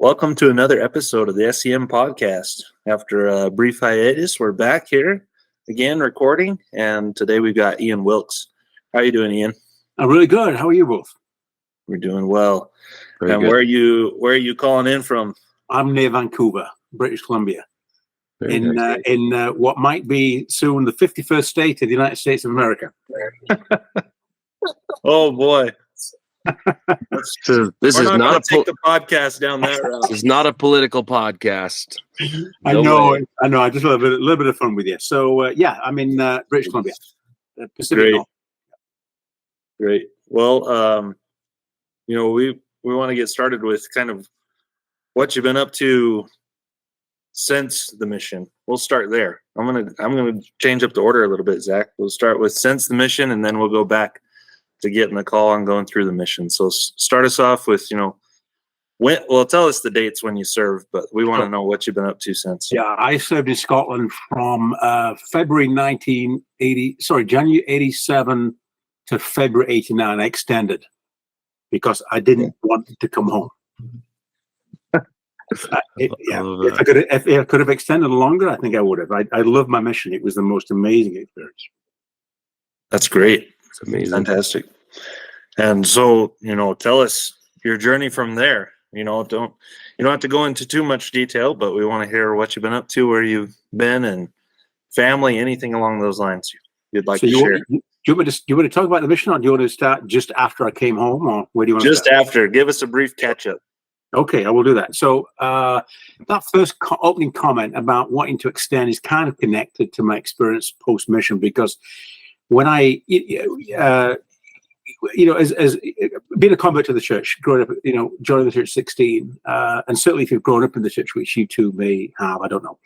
Welcome to another episode of the S.E.M podcast. After a brief hiatus, we're back here again recording, and today we've got Ian Wilks. How are you doing, Ian? I'm really good. How are you both? We're doing well. Very and good. Where are you calling in from? I'm near Vancouver, British Columbia, in what might be soon the 51st state of the United States of America. Oh boy. This is not take the podcast down that route. This is not a political podcast. I know. I just have a little bit of fun with you. So I'm in British Columbia, Pacific North. Great. Well, we want to get started with kind of what you've been up to since the mission. We'll start there. I'm gonna change up the order a little bit, Zach. We'll start with since the mission, and then we'll go back to getting the call on going through the mission. So start us off with, tell us the dates when you served, but we want to know what you've been up to since. Yeah, I served in Scotland from January 87 to February 89. I extended because I didn't want to come home. If I could have extended longer, I think I would have. I love my mission. It was the most amazing experience. That's great. It's amazing. Fantastic. And so, tell us your journey from there. You don't have to go into too much detail, but we want to hear what you've been up to, where you've been, and family, anything along those lines you'd like to share. Do you want to talk about the mission, or do you want to start just after I came home, or where do you want to start? After. Give us a brief catch up. Okay, I will do that. So that first opening comment about wanting to extend is kind of connected to my experience post-mission, because when I, as being a convert to the church, growing up, joining the church at 16, and certainly if you've grown up in the church, which you two may have, I don't know,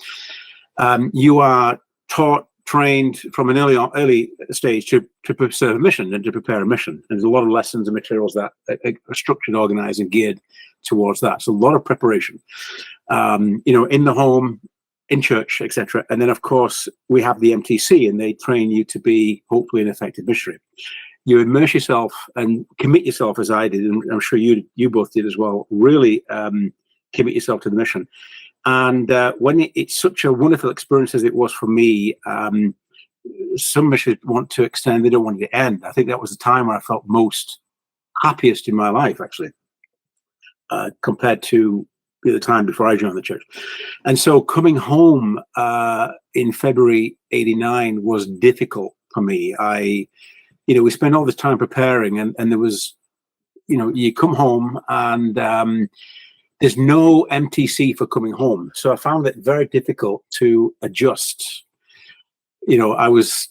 you are taught, trained from an early stage to serve a mission and to prepare a mission. And there's a lot of lessons and materials that are structured, organized, and geared towards that. So a lot of preparation, in the home, in church, etc. And then, of course, we have the MTC, and they train you to be hopefully an effective missionary. You immerse yourself and commit yourself, as I did, and I'm sure you both did as well. Really commit yourself to the mission. And when it's such a wonderful experience as it was for me, some missions want to extend; they don't want it to end. I think that was the time where I felt most happiest in my life, actually, compared to the time before I joined the church. And so coming home in February 89 was difficult for me. We spent all this time preparing, and there was, you come home and there's no MTC for coming home. So I found it very difficult to adjust. I was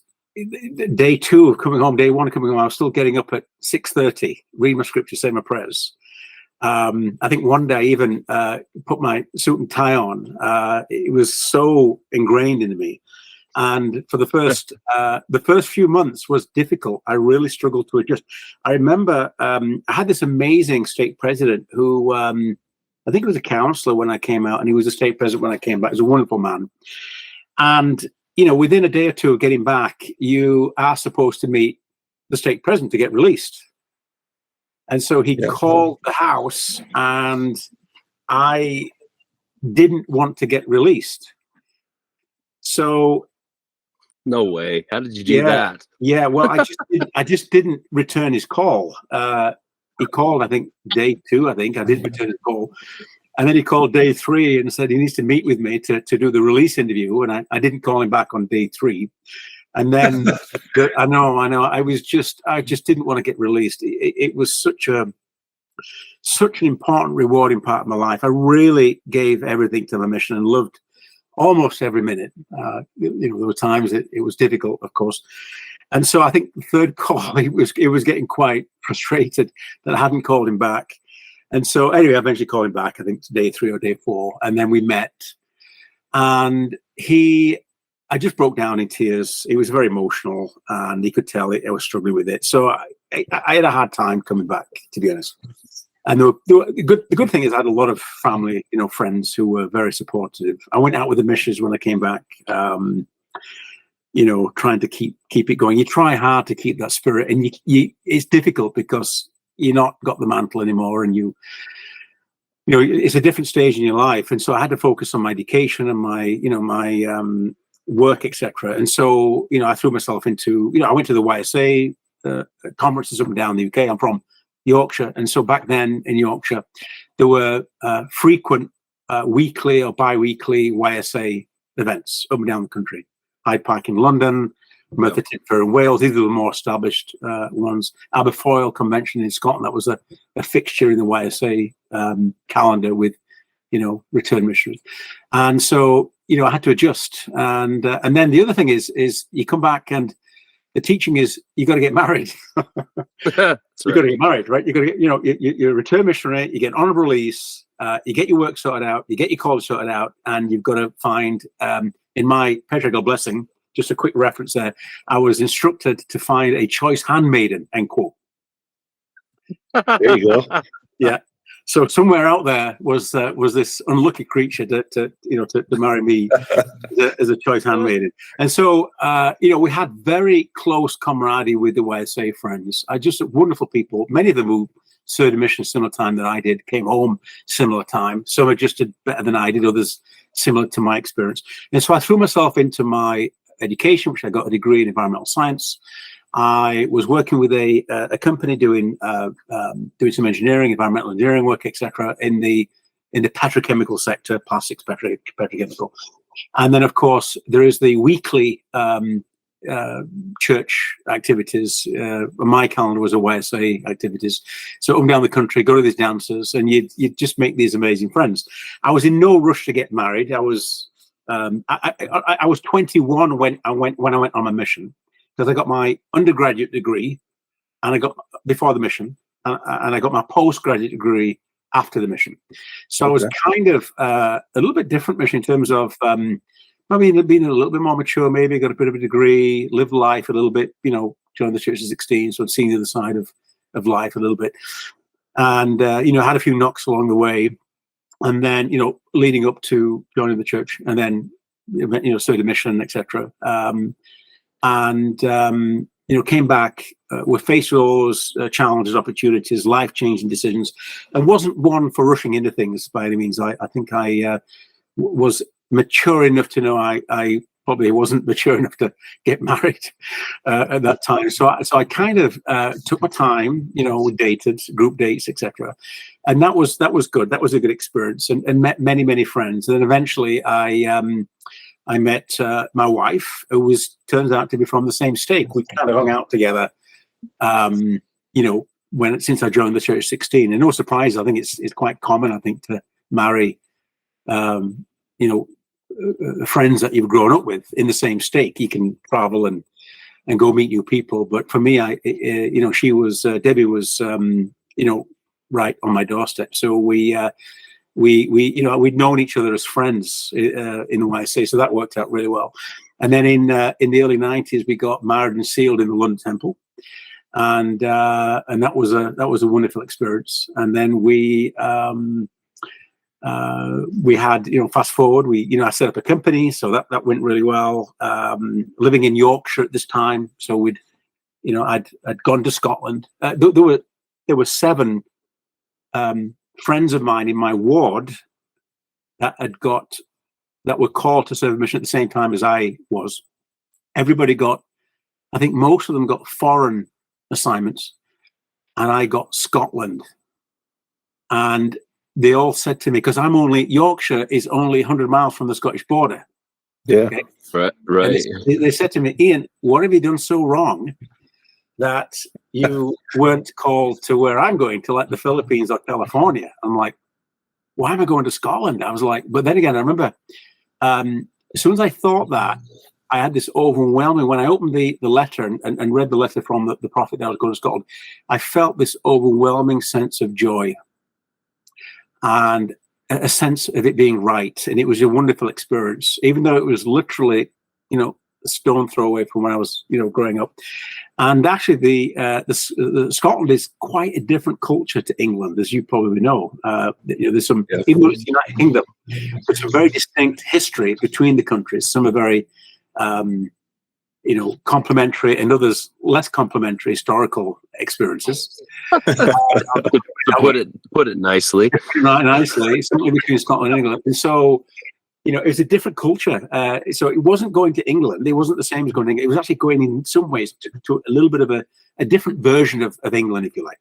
day 2 of coming home, day 1 of coming home, I was still getting up at 6:30, read my scripture, say my prayers. I think one day I even put my suit and tie on. It was so ingrained into me. And for the first few months was difficult. I really struggled to adjust. I remember I had this amazing stake president who I think he was a counselor when I came out, and he was a stake president when I came back. He was a wonderful man. And, within a day or two of getting back, you are supposed to meet the stake president to get released. And so he called the house, and I didn't want to get released. So, no way. How did you do that? Yeah, well, I just didn't return his call. He called, I think, day 2. I didn't return his call, and then he called day 3 and said he needs to meet with me to do the release interview. And I didn't call him back on day 3. And then I know. I just didn't want to get released. It was such an important, rewarding part of my life. I really gave everything to my mission and loved almost every minute. There were times it was difficult, of course. And so I think the third call, it was getting quite frustrated that I hadn't called him back. And so anyway, I eventually called him back, I think day 3 or day 4. And then we met, and I just broke down in tears. He was very emotional, and he could tell I was struggling with it. So I had a hard time coming back, to be honest. And the good thing is I had a lot of family, friends who were very supportive. I went out with the missions when I came back, trying to keep it going. You try hard to keep that spirit, and it's difficult because you're not got the mantle anymore, and it's a different stage in your life, and so I had to focus on my education and my work, etc. And so I threw myself into I went to the YSA conferences up and down the UK. I'm from Yorkshire, and so back then in Yorkshire there were frequent weekly or bi-weekly YSA events up and down the country. Hyde Park in London, Merthyr Tydford in Wales. These are the more established ones. Aberfoyle Convention in Scotland, that was a fixture in the YSA calendar with return missionaries. And so I had to adjust. And then the other thing is you come back and the teaching is you got to get married. You've got to get married, right? You got to get you're a return missionary. You get honourable release. You get your work sorted out. You get your college sorted out, and you've got to find. In my pedagogical blessing, just a quick reference there, I was instructed to find a choice handmaiden, end quote. There you go. Yeah. So somewhere out there was this unlucky creature to marry me as a choice handmaiden. And so, we had very close camaraderie with the YSA friends. Just wonderful people. Many of them who served a mission similar time that I did, came home similar time. Some had just did better than I did, others similar to my experience. And so I threw myself into my education, which I got a degree in environmental science. I was working with a company doing some engineering, environmental engineering work, etc., in the petrochemical sector, plastics, petrochemical. And then, of course, there is the weekly church activities. My calendar was a YSA activities. So up and down the country, go to these dances, and you'd just make these amazing friends. I was in no rush to get married. I was 21 when I went on my mission, because I got my undergraduate degree, and I got before the mission, and I got my postgraduate degree after the mission. So I was kind of a little bit different mission in terms of maybe being a little bit more mature, maybe got a bit of a degree, lived life a little bit, joined the church at 16, so I'd seen the other side of life a little bit. And, had a few knocks along the way. And then, leading up to joining the church, and then, started the mission, etc. Came back, were faced with all those challenges, opportunities, life-changing decisions, and wasn't one for rushing into things by any means. I think I was mature enough to know I probably wasn't mature enough to get married at that time. So I kind of took my time, dated, group dates, etc. And that was good. That was a good experience, and met many, many friends. And then eventually I met my wife, who turns out to be from the same state. We kind of hung out together, since I joined the church at 16. And no surprise, I think it's quite common, I think, to marry, friends that you've grown up with in the same state. You can travel and go meet new people. But for me, she was, Debbie was, right on my doorstep. So we'd known each other as friends in the YSA, so that worked out really well. And then in the early 90s, we got married and sealed in the London Temple, and that was a wonderful experience. And then we had, fast forward, I set up a company, so that went really well. Living in Yorkshire at this time, so I'd gone to Scotland. There were 7 friends of mine in my ward that were called to serve a mission at the same time as I was. Everybody I think most of them got foreign assignments, and I got Scotland. And they all said to me, because Yorkshire is only 100 miles from the Scottish border. Yeah. Okay? Right. They said to me, Ian, what have you done so wrong that you weren't called to where I'm going, to like the Philippines or California? I'm like, why am I going to Scotland? I was like, but then again, I remember as soon as I thought that, I had this overwhelming, when I opened the letter and read the letter from the prophet that I was going to Scotland, I felt this overwhelming sense of joy and a sense of it being right. And it was a wonderful experience, even though it was literally, a stone throw away from when I was, growing up. And actually, the Scotland is quite a different culture to England, as you probably know. There's some, even though it's the United Kingdom, there's some very distinct history between the countries. Some are very complementary and others less complementary historical experiences. To put it nicely. Nicely, something between Scotland and England. And so, it was a different culture. So it wasn't going to England. It wasn't the same as going to England. It was actually going in some ways to a little bit of a different version of England, if you like.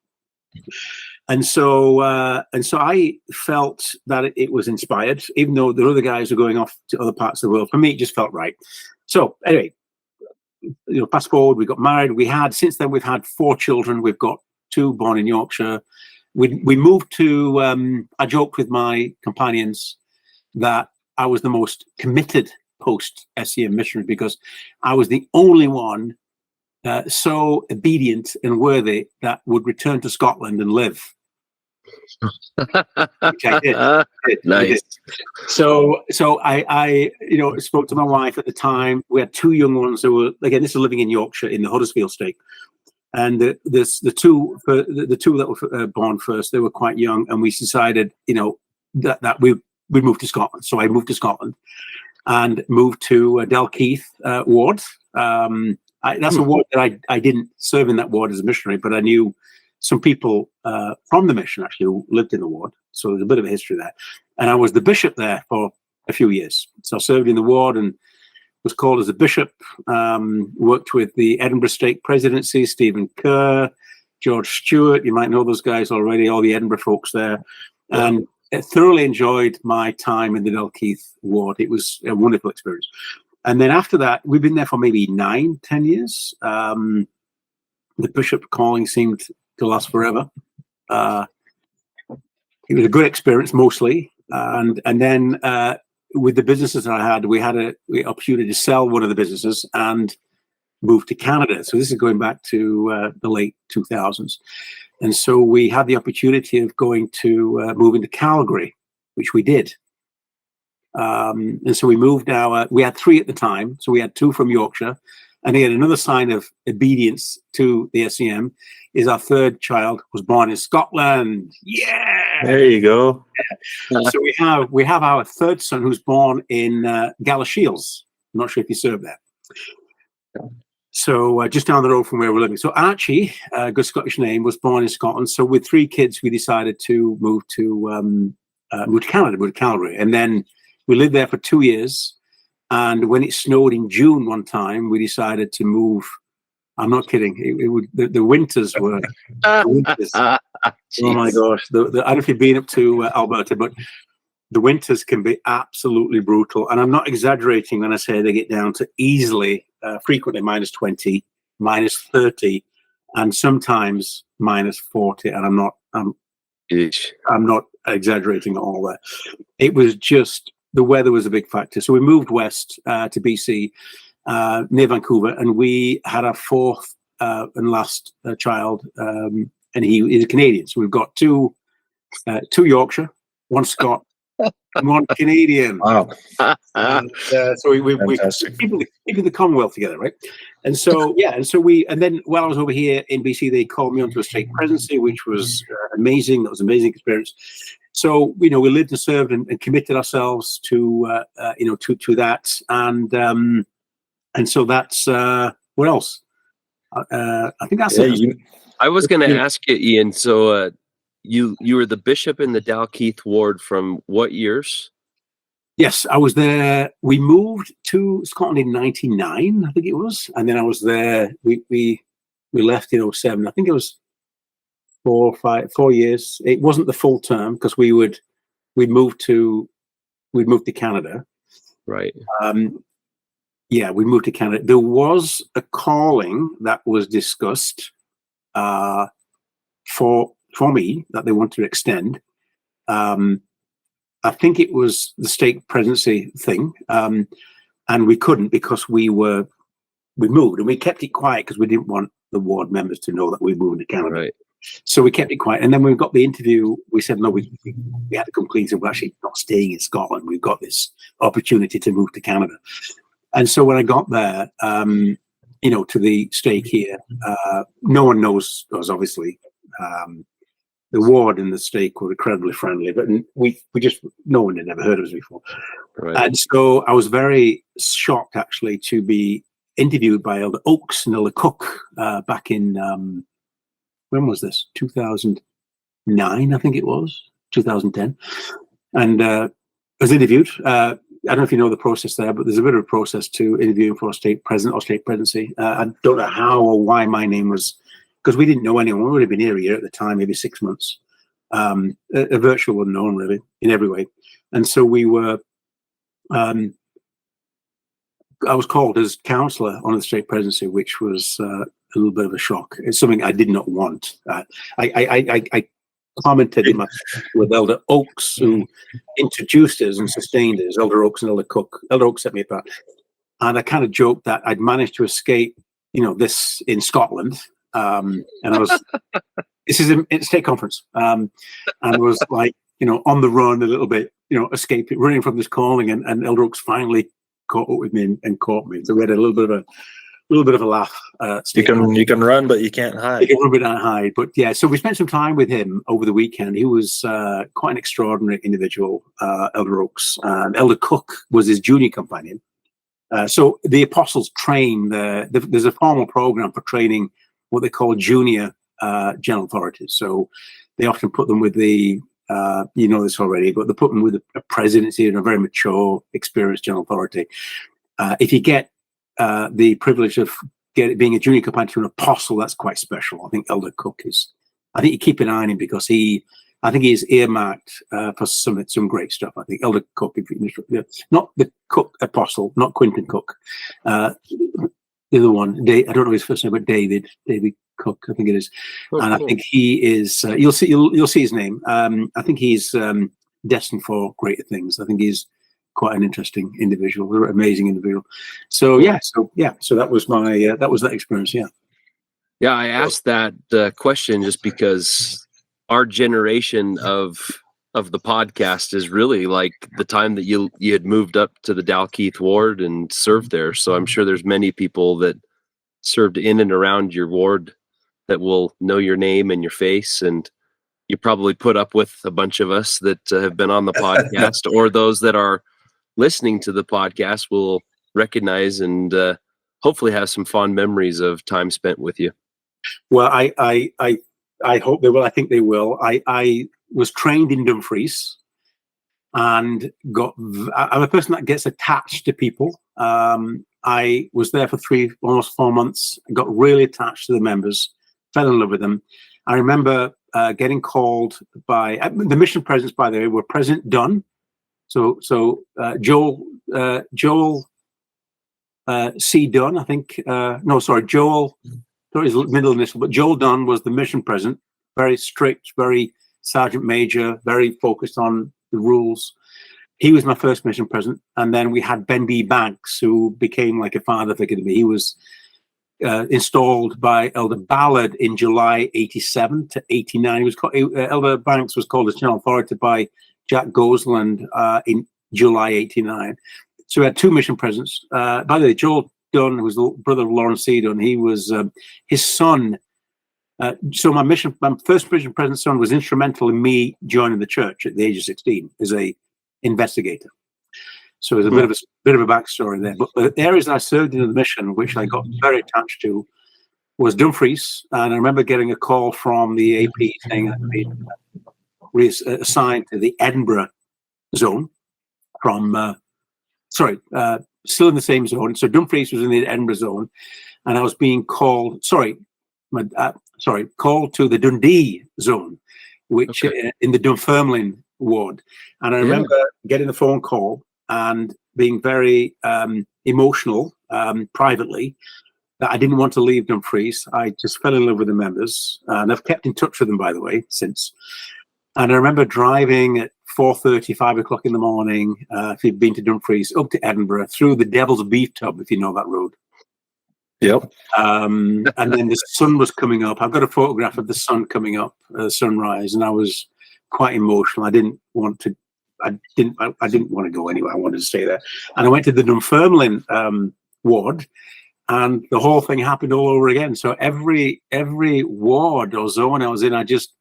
And so I felt that it was inspired, even though the other guys were going off to other parts of the world. For me, it just felt right. So anyway, fast forward, we got married. Since then we've had 4 children. We've got 2 born in Yorkshire. We moved to. I joked with my companions that I was the most committed post S.E.M missionary because I was the only one so obedient and worthy that would return to Scotland and live. Which I did. Nice. So I spoke to my wife at the time. We had 2 young ones who were, again, this is living in Yorkshire in the Huddersfield State, and the two that were born first, they were quite young, and we decided that we'd move to Scotland. So I moved to Scotland and moved to Dalkeith ward. That's a ward that I didn't serve in that ward as a missionary, but I knew some people from the mission actually who lived in the ward. So there's a bit of a history there. And I was the bishop there for a few years. So I served in the ward and was called as a bishop, worked with the Edinburgh Stake Presidency, Stephen Kerr, George Stewart. You might know those guys already, all the Edinburgh folks there. Yeah. And I thoroughly enjoyed my time in the Dalkeith ward. It was a wonderful experience. And then after that, we've been there for maybe 9-10 years. The bishop calling seemed to last forever. It was a good experience mostly. And then with the businesses that I had, we had an opportunity to sell one of the businesses and move to Canada. So this is going back to the late 2000s. And so we had the opportunity of going to move into Calgary, which we did. And so we moved we had 3 at the time. So we had 2 from Yorkshire. And again, another sign of obedience to the S.E.M. is our 3rd child was born in Scotland. Yeah, there you go. So we have our 3rd son who's born in Galashiels. I'm not sure if you served there. So just down the road from where we're living. So Archie, a good Scottish name, was born in Scotland. So with 3 kids, we decided to move to Canada, move to Calgary, and then we lived there for 2 years. And when it snowed in June one time, we decided to move. I'm not kidding. The winters were. Winters. Oh my gosh! I don't know if you've been up to Alberta, but the winters can be absolutely brutal. And I'm not exaggerating when I say they get down to easily, frequently -20, -30, and sometimes -40. And I'm not exaggerating at all there. It was just. The weather was a big factor. So we moved west to BC, near Vancouver, and we had our 4th and last child, and he is a Canadian. So we've got 2 Yorkshire, 1 Scot, and 1 Canadian. Wow. And, so we keeping the Commonwealth together, right? And so, and then while I was over here in BC, they called me onto a stake presidency, which was amazing. That was an amazing experience. So, we lived and served and committed ourselves to that. And so that's, what else? I think that's it. I was going to ask you, Ian, so you were the bishop in the Dalkeith ward from what years? Yes, I was there. We moved to Scotland in 99, I think it was. And then I was there. We left in 07. I think it was 4 years. It wasn't the full term because we'd moved to Canada. Right. We moved to Canada. There was a calling that was discussed for me that they wanted to extend. I think it was the stake presidency thing, and we couldn't because we moved and we kept it quiet because we didn't want the ward members to know that we moved to Canada. Right. So we kept it quiet. And then when we got the interview, we said, no, we had to come clean. So we're actually not staying in Scotland. We've got this opportunity to move to Canada. And so when I got there, to the stake here, no one knows us, obviously. The ward and the stake were incredibly friendly, but no one had ever heard of us before. Right. And so I was very shocked, actually, to be interviewed by Elder Oakes and Elder Cook back in, when was this? 2009, I think it was, 2010. And I was interviewed. I don't know if you know the process there, but there's a bit of a process to interviewing for a stake president or stake presidency. I don't know how or why my name was, because we didn't know anyone. We would have been here a year at the time, maybe 6 months. A virtual unknown, really, in every way. And so we were, I was called as counselor on the stake presidency, which was a little bit of a shock. It's something I did not want. I commented with Elder Oakes, who introduced us and sustained us, Elder Oakes and Elder Cook. Elder Oakes set me apart. And I kind of joked that I'd managed to escape, this in Scotland. And I was, this is a state conference. And I was like, on the run a little bit, escaping, running from this calling. And Elder Oakes finally caught up with me and caught me. So we had a little bit of a laugh. You can run, but you can't hide. You can run, but not hide. But yeah, so we spent some time with him over the weekend. He was quite an extraordinary individual, Elder Oakes. Elder Cook was his junior companion. So the apostles train. There's a formal program for training what they call junior general authorities. So they often put them with the, you know this already, but they put them with a presidency and a very mature, experienced general authority. If you get the privilege of being a junior companion to an apostle, that's quite special. I think Elder Cook is. I think you keep an eye on him because I think he's earmarked for some great stuff. I think Elder Cook, not the Cook apostle, not Quinton Cook, the other one. I don't know his first name, but David Cook, I think it is. And I think he is. You'll see his name. I think he's destined for greater things. I think he's quite an interesting individual, amazing individual. So that was my that experience. Yeah, I asked that question just because our generation of the podcast is really like the time that you had moved up to the Dalkeith ward and served there. So I'm sure there's many people that served in and around your ward that will know your name and your face, and you probably put up with a bunch of us that have been on the podcast, or those that are listening to the podcast will recognize and hopefully have some fond memories of time spent with you. Well, I hope they will. I think they will. I was trained in Dumfries and I'm a person that gets attached to people. I was there for almost 4 months, got really attached to the members, fell in love with them. I remember getting called by the mission presidents, by the way, were President Dunn. So Joel C. Dunn, I think. Joel, not his middle initial, but Joel Dunn was the mission president, very strict, very sergeant major, very focused on the rules. He was my first mission president. And then we had Ben B. Banks, who became like a father figure to me. He was installed by Elder Ballard in July 87 to 89. Elder Banks was called as general authority by Jack Goseland in July 89. So we had two mission presidents. By the way, Joel Dunn, who was the brother of Lawrence C. Dunn, he was his son. So my first mission president's son was instrumental in me joining the church at the age of 16 as a investigator. So there's a bit of a backstory there. But the areas I served in the mission, which I got very attached to, was Dumfries. And I remember getting a call from the AP saying I'd been reassigned to the Edinburgh zone from, still in the same zone. So Dumfries was in the Edinburgh zone, and I was being called, called to the Dundee zone, which in the Dunfermline ward. And I remember getting the phone call and being very emotional privately that I didn't want to leave Dumfries. I just fell in love with the members, and I've kept in touch with them, by the way, since. And I remember driving at 4:30, 5 o'clock in the morning, if you've been to Dumfries, up to Edinburgh, through the Devil's Beef Tub, if you know that road. Yep. And then the sun was coming up. I've got a photograph of the sun coming up, sunrise, and I was quite emotional. I didn't want to go anywhere. I wanted to stay there. And I went to the Dunfermline ward, and the whole thing happened all over again. So every ward or zone I was in, I just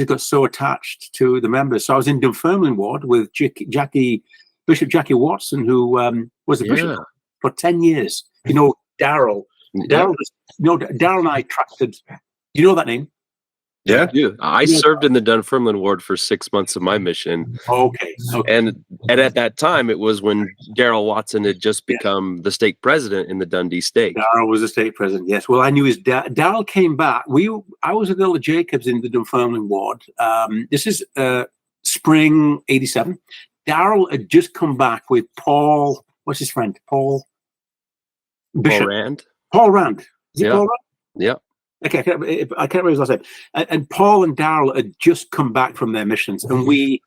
got so attached to the members. So I was in Dunfermline ward with Bishop Jackie Watson, who was the bishop for 10 years. You know, Daryl. Yeah. Daryl and I tracted. Do you know that name? Yeah. I served in the Dunfermline ward for 6 months of my mission. Okay. And at that time, it was when Daryl Watson had just become the stake president in the Dundee stake. Daryl was the stake president. Yes. Well, I knew his dad. Daryl came back. I was with Elder Jacobs in the Dunfermline ward. This is spring '87. Daryl had just come back with Paul. What's his friend? Paul Bishop. Paul Rand. Paul Rand. Is it Yeah. Paul Rand? Yeah. Okay, I can't remember his last name. And Paul and Daryl had just come back from their missions, and we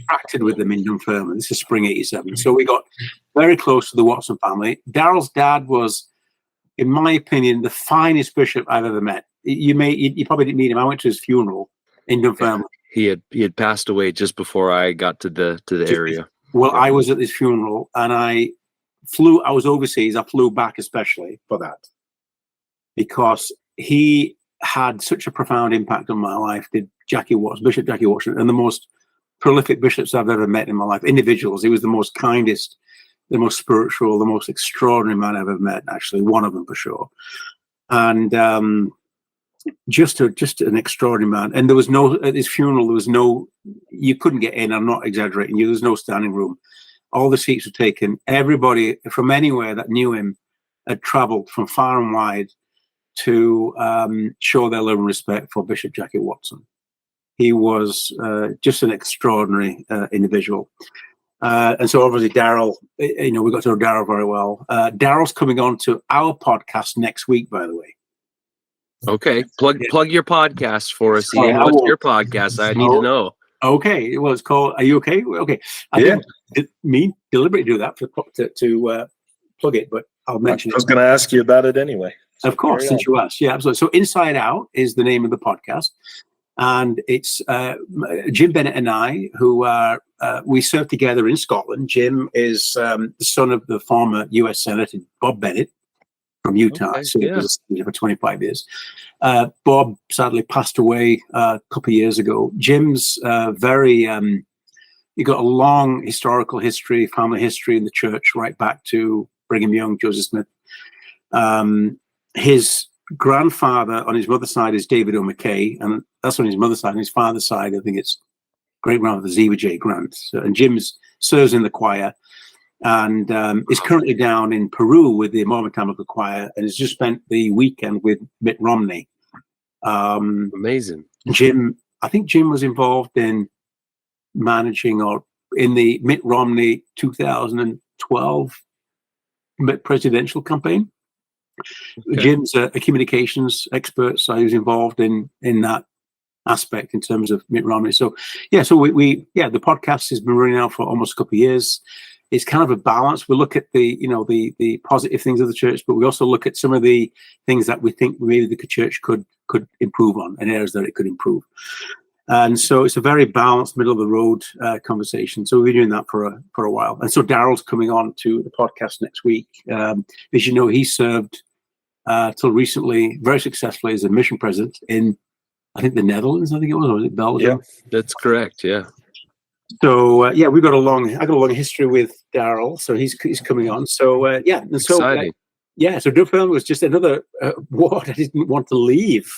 acted with them in Dunfermline. This is spring '87. So we got very close to the Watson family. Daryl's dad was, in my opinion, the finest bishop I've ever met. You probably didn't meet him. I went to his funeral in Dunfermline. He had passed away just before I got to the area. Well, I was at his funeral, and I was overseas. I flew back especially for that, because he had such a profound impact on my life. Did Bishop Jackie Watson, and the most prolific bishops I've ever met in my life. Individuals. He was the most kindest, the most spiritual, the most extraordinary man I've ever met. Actually, one of them for sure. And just an extraordinary man. And there was at his funeral, you couldn't get in. I'm not exaggerating. There was no standing room. All the seats were taken. Everybody from anywhere that knew him had traveled from far and wide to show their love and respect for Bishop Jackie Watson. He was just an extraordinary individual. And so obviously Daryl, we got to know Daryl very well. Daryl's coming on to our podcast next week, by the way. Okay. Plug your podcast for us, Sorry, Ian. What's your podcast? I need to know. Okay. Well, it's called, are you okay? Okay. I didn't deliberately do that to plug it, but I'll mention it. I was going to ask you about it anyway. Of course, since you asked. Yeah, absolutely. So Inside Out is the name of the podcast. And it's Jim Bennett and I, who are, we serve together in Scotland. Jim is the son of the former U.S. Senator Bob Bennett from Utah. Okay, So he was a senator for 25 years. Bob sadly passed away a couple of years ago. Jim's he got a long historical history, family history in the church, right back to Brigham Young, Joseph Smith. His grandfather on his mother's side is David O. McKay, and that's on his mother's side. On his father's side, I think it's great-grandfather Ziva J. Grant. And Jim serves in the choir and is currently down in Peru with the Mormon Tabernacle Choir, and has just spent the weekend with Mitt Romney. Amazing. I think Jim was involved in managing or in the Mitt Romney 2012 presidential campaign. Okay. Jim's a communications expert, so he was involved in that aspect in terms of Mitt Romney. So the podcast has been running now for almost a couple of years. It's kind of a balance. We look at the positive things of the church, but we also look at some of the things that we think maybe the church could improve on, and areas that it could improve. And so it's a very balanced, middle of the road conversation. So we've been doing that for a while. And so Daryl's coming on to the podcast next week. As you know, he served till recently very successfully as a mission president in, I think, the Netherlands. I think it was, or was it Belgium? Yeah, that's correct. Yeah. So I got a long history with Daryl. So he's coming on. So and so exciting. So Dunfermline was just another ward I didn't want to leave.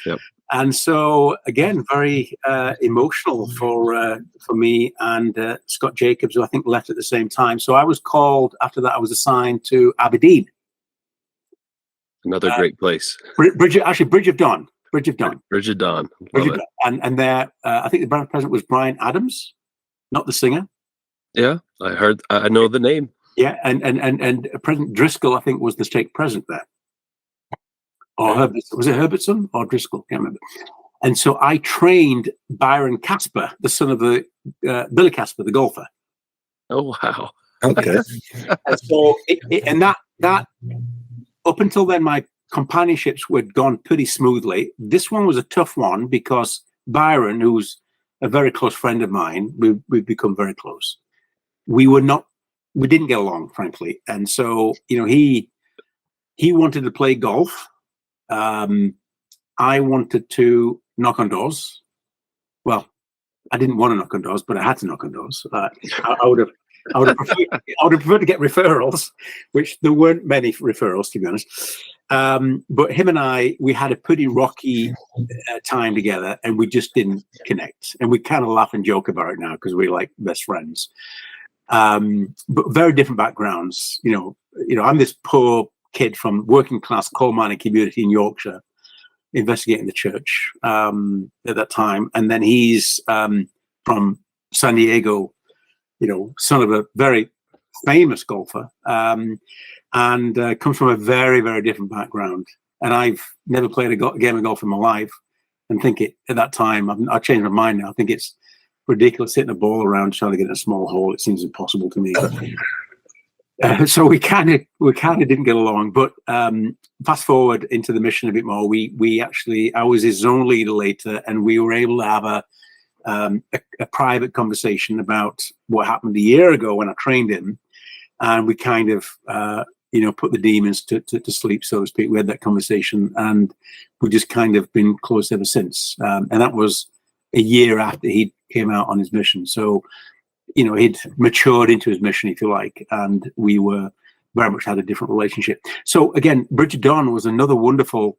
Yep. And so, again, very emotional for me and Scott Jacobs, who I think left at the same time. So I was called, after that, I was assigned to Aberdeen. Another great place. Bridge of Dawn. Bridge of Dawn. And there, I think the brand president was Brian Adams, not the singer. Yeah, I know the name. Yeah, and President Driscoll, I think, was the stake president there. Or was it Herbertson or Driscoll? Can't remember. And so I trained Byron Casper, the son of the Billy Casper, the golfer. Oh wow! Okay. And so that up until then, my companionships had gone pretty smoothly. This one was a tough one because Byron, who's a very close friend of mine, we've become very close. We didn't get along, frankly, and so he wanted to play golf. I wanted to knock on doors. Well, I didn't want to knock on doors, but I had to knock on doors. I would have I would have preferred to get referrals, which there weren't many referrals, to be honest. But him and we had a pretty rocky time together, and we just didn't connect. And we kind of laugh and joke about it now because we're like best friends. But very different backgrounds. You know, I'm this poor kid from working class coal mining community in Yorkshire, investigating the church at that time, and then he's from San Diego, you know, son of a very famous golfer, and comes from a very, very different background. And I've never played a game of golf in my life, and think it at that time. I've changed my mind now. I think it's ridiculous hitting a ball around trying to get in a small hole. It seems impossible to me. So we kind of didn't get along. But fast forward into the mission a bit more. I was his zone leader later, and we were able to have a private conversation about what happened a year ago when I trained him, and we kind of put the demons to sleep, so to speak. We had that conversation, and we've just kind of been close ever since. And that was a year after he came out on his mission. So, you know, he'd matured into his mission, if you like, and we were very much had a different relationship. So again, Bridget Dawn was another wonderful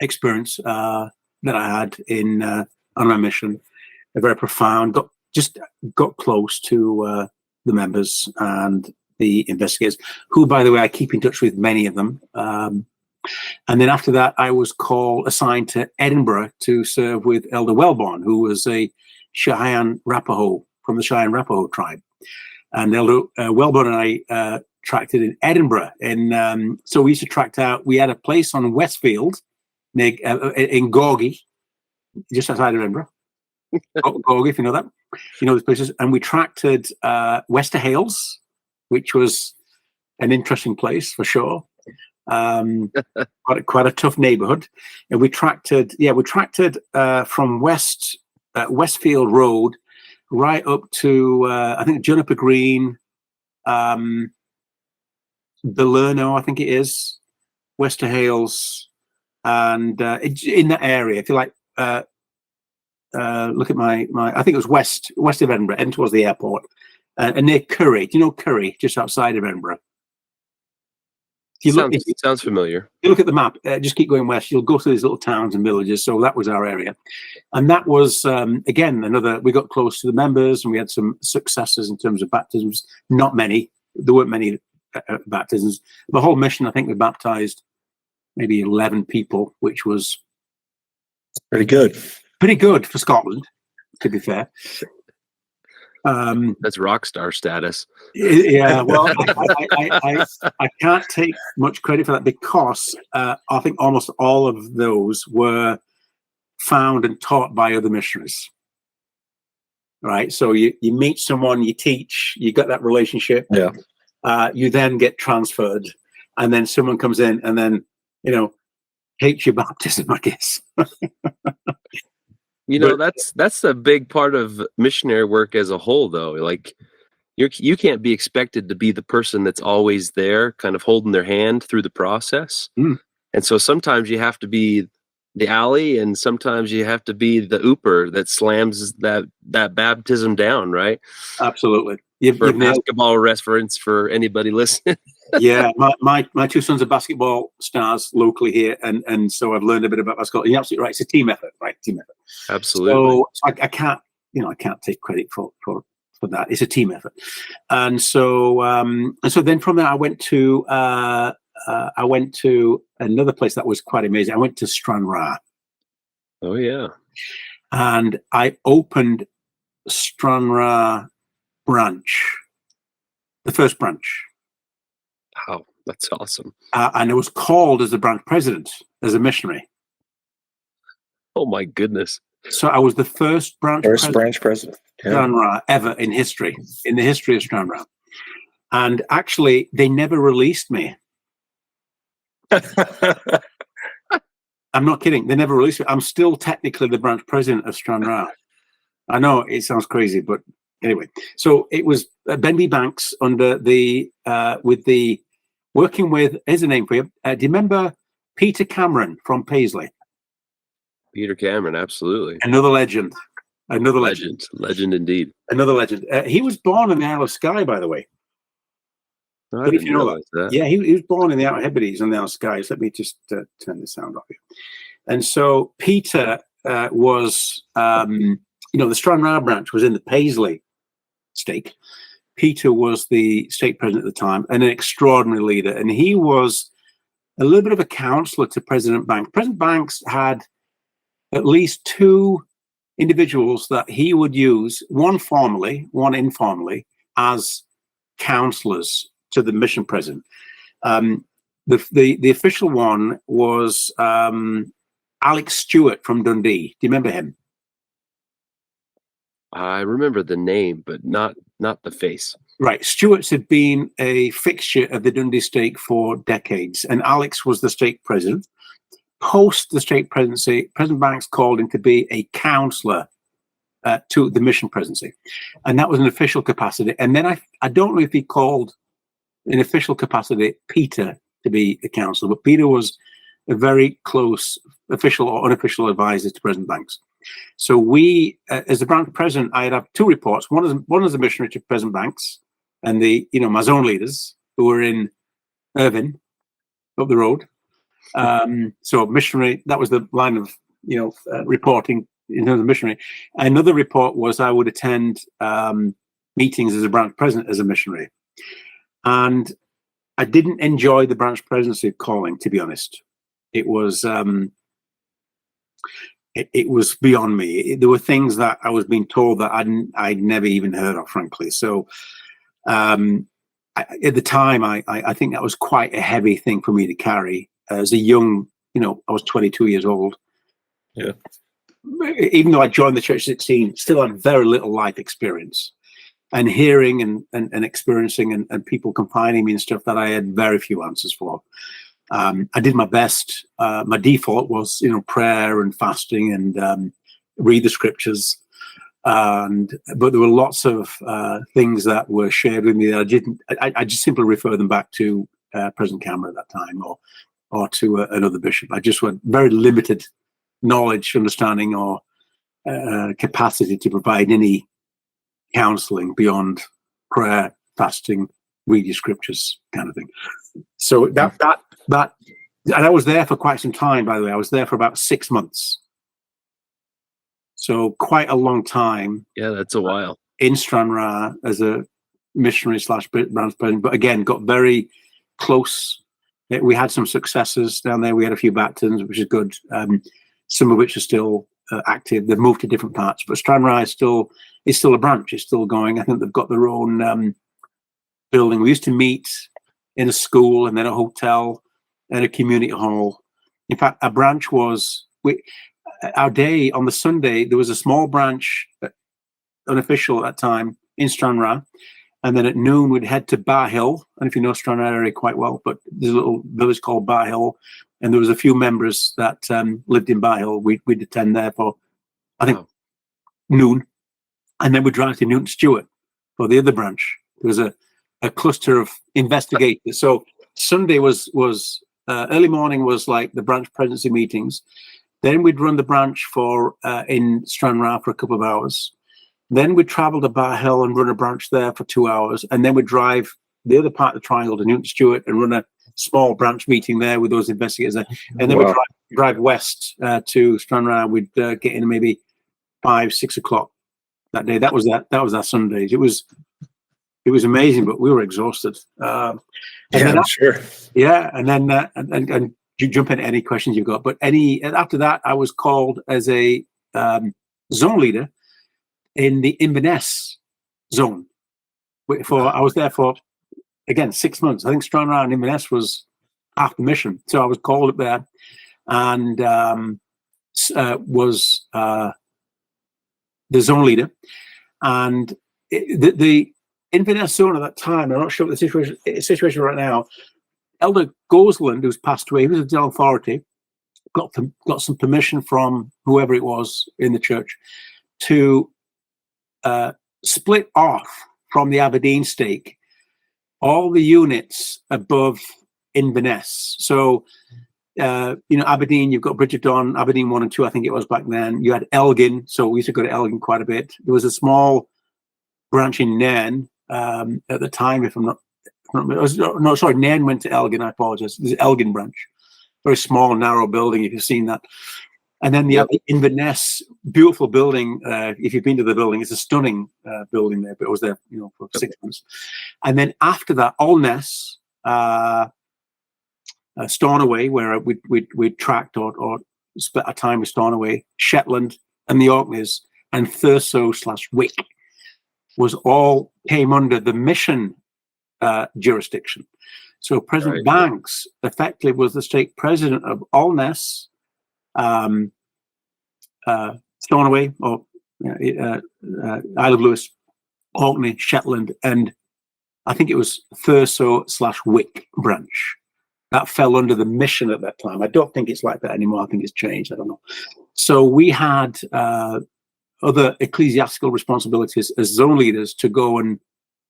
experience that I had on my mission. A very profound, got close to the members and the investigators, who, by the way, I keep in touch with many of them. And then after that, I was assigned to Edinburgh to serve with Elder Wellborn, who was a Cheyenne Arapaho from the Cheyenne Arapaho tribe. And Elder Wellborn and I tracked it in Edinburgh. And so we used to track out, we had a place on Westfield in Gorgie, just outside of Edinburgh. Gorgie, if you know that. You know those places. And we tracked Wester Hales, which was an interesting place for sure. Quite a tough neighborhood. And we tracked from Westfield Road right up to I think Juniper Green, Belerno, I think it is, Wester Hales, and in that area. If you like, look at my I think it was west of Edinburgh, and towards the airport, and near Curry. Do you know Curry, just outside of Edinburgh? Sounds familiar. You look at the map, just keep going west, you'll go to these little towns and villages. So that was our area. And that was, again, we got close to the members, and we had some successes in terms of baptisms. Not many. There weren't many baptisms. The whole mission, I think we baptized maybe 11 people, which was pretty good. Pretty good for Scotland, to be fair. That's rock star status. Yeah, well, I can't take much credit for that, because I think almost all of those were found and taught by other missionaries. Right, so you meet someone, you teach, you got that relationship. Yeah. You then get transferred, and then someone comes in and then hates your baptism, I guess. That's a big part of missionary work as a whole, though. Like, you can't be expected to be the person that's always there, kind of holding their hand through the process. And so sometimes you have to be the alley, and sometimes you have to be the ooper that slams that baptism down, right? Absolutely. For basketball reference for anybody listening. Yeah, my two sons are basketball stars locally here, and so I've learned a bit about basketball. You're absolutely right. It's a team effort, right? Team effort. Absolutely. So I can't take credit for that. It's a team effort. And so then from there I went to another place that was quite amazing. I went to Stranraer. Oh yeah. And I opened Stranraer branch, the first branch. Wow, that's awesome. And I was called as the branch president, as a missionary. Oh my goodness. So I was the first branch president. Stranraer ever in the history of Stranraer. And actually, they never released me. I'm not kidding. They never released me. I'm still technically the branch president of Stranraer. I know it sounds crazy, but anyway. So it was Ben B. Banks under working with, here's a name for you. Do you remember Peter Cameron from Paisley? Peter Cameron, absolutely. Another legend. Another legend. Legend indeed. Another legend. He was born in the Isle of Skye, by the way. I But if didn't you know realize that. Yeah, he was born in the Outer Hebrides on the Isle of Skye. So let me just turn the sound off here. And so Peter was, the Stranraer branch was in the Paisley stake. Peter was the stake president at the time and an extraordinary leader. And he was a little bit of a counselor to President Banks. President Banks had at least two individuals that he would use, one formally, one informally, as counselors to the mission president. The official one was Alex Stewart from Dundee. Do you remember him? I remember the name, but not the face. Right. Stewart's had been a fixture of the Dundee stake for decades, and Alex was the stake president. Post the stake presidency, President Banks called him to be a counsellor to the mission presidency, and that was an official capacity. And then I don't know if he called in official capacity Peter to be a counsellor, but Peter was a very close official or unofficial advisor to President Banks. So we, as the branch president, I'd have two reports. One as a missionary to President Banks and my zone leaders who were in Irvine, up the road. So missionary, that was the line of reporting in terms of missionary. Another report was I would attend meetings as a branch president as a missionary, and I didn't enjoy the branch presidency calling, to be honest. It was it was beyond me. There were things that I was being told that I'd never even heard of, frankly. So at the time, I think that was quite a heavy thing for me to carry as a young, I was 22 years old. Yeah. Even though I joined the church at 16, still had very little life experience, and hearing and experiencing and people confiding me and stuff that I had very few answers for. I did my best. My default was, prayer and fasting and read the scriptures. But there were lots of things that were shared with me that I just simply refer them back to President Cameron at that time or to another bishop. I just had very limited knowledge, understanding, or capacity to provide any counseling beyond prayer, fasting, read your scriptures kind of thing. So that and I was there for quite some time, by the way. I was there for about 6 months. So quite a long time. Yeah, that's a while. In Stranraer as a missionary / branch president, but again, got very close. We had some successes down there. We had a few baptisms, which is good. Some of which are still active. They've moved to different parts, but Stranraer is still a branch. It's still going. I think they've got their own building. We used to meet in a school and then a hotel and a community hall. In fact, our branch was our day on the Sunday. There was a small branch, unofficial at that time, in Stranraer, and then at noon we'd head to Bar Hill. And if you know Stranraer area quite well, but there's a little village called Bar Hill, and there was a few members that lived in Bar Hill. We'd attend there for, I think, noon, and then we'd drive to Newton Stewart for the other branch. There was a cluster of investigators. So Sunday was early morning was like the branch presidency meetings. Then we'd run the branch for in Stranraer for a couple of hours. Then we'd travel to Bar Hill and run a branch there for 2 hours. And then we'd drive the other part of the triangle to Newton Stewart and run a small branch meeting there with those investigators there. And then we'd drive west to Stranraer. We'd get in maybe 5, 6 o'clock that day. That was our Sundays. It was amazing, but we were exhausted. I'm sure. Yeah, and then and you jump into any questions you've got. But after that, I was called as a zone leader in the Inverness zone. I was there for, again, 6 months. I think Stranraer and Inverness was half the mission, so I was called up there and was the zone leader. And the Inverness zone at that time, I'm not sure what the situation right now. Elder Gosland, who's passed away, he was a general authority, got some permission from whoever it was in the church to split off from the Aberdeen stake all the units above Inverness. So Aberdeen, you've got Bridgerton, Aberdeen 1 and 2, I think it was back then. You had Elgin, so we used to go to Elgin quite a bit. There was a small branch in Nairn at the time, if I'm not, no, sorry, Nairn went to Elgin, I apologize. There's an Elgin branch, very small, narrow building, if you've seen that. And then the Inverness, beautiful building. If you've been to the building, it's a stunning building there, but it was there, for 6 months. And then after that, Alness, Stornoway, where we'd tracked or spent our time with Stornoway, Shetland, and the Orkneys, and Thurso/Wick was all came under the mission jurisdiction. So President Banks effectively was the state president of Alness, Stornoway, or Isle of Lewis, Orkney, Shetland, and I think it was Thurso/Wick branch. That fell under the mission at that time. I don't think it's like that anymore. I think it's changed. I don't know. So we had other ecclesiastical responsibilities as zone leaders to go and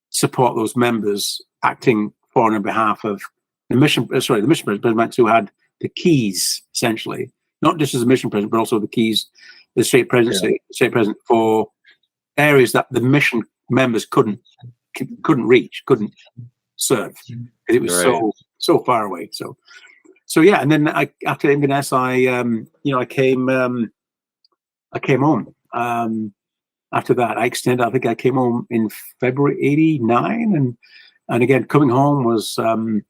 support those members, acting for and on behalf of the mission. The mission president, who had the keys, essentially, not just as a mission president, but also the keys, the state presidency, state president, for areas that the mission members couldn't reach, couldn't serve, because it was so far away. So yeah, and then after Inverness, I came home. After that, I extended. I think I came home in February '89, and again coming home was I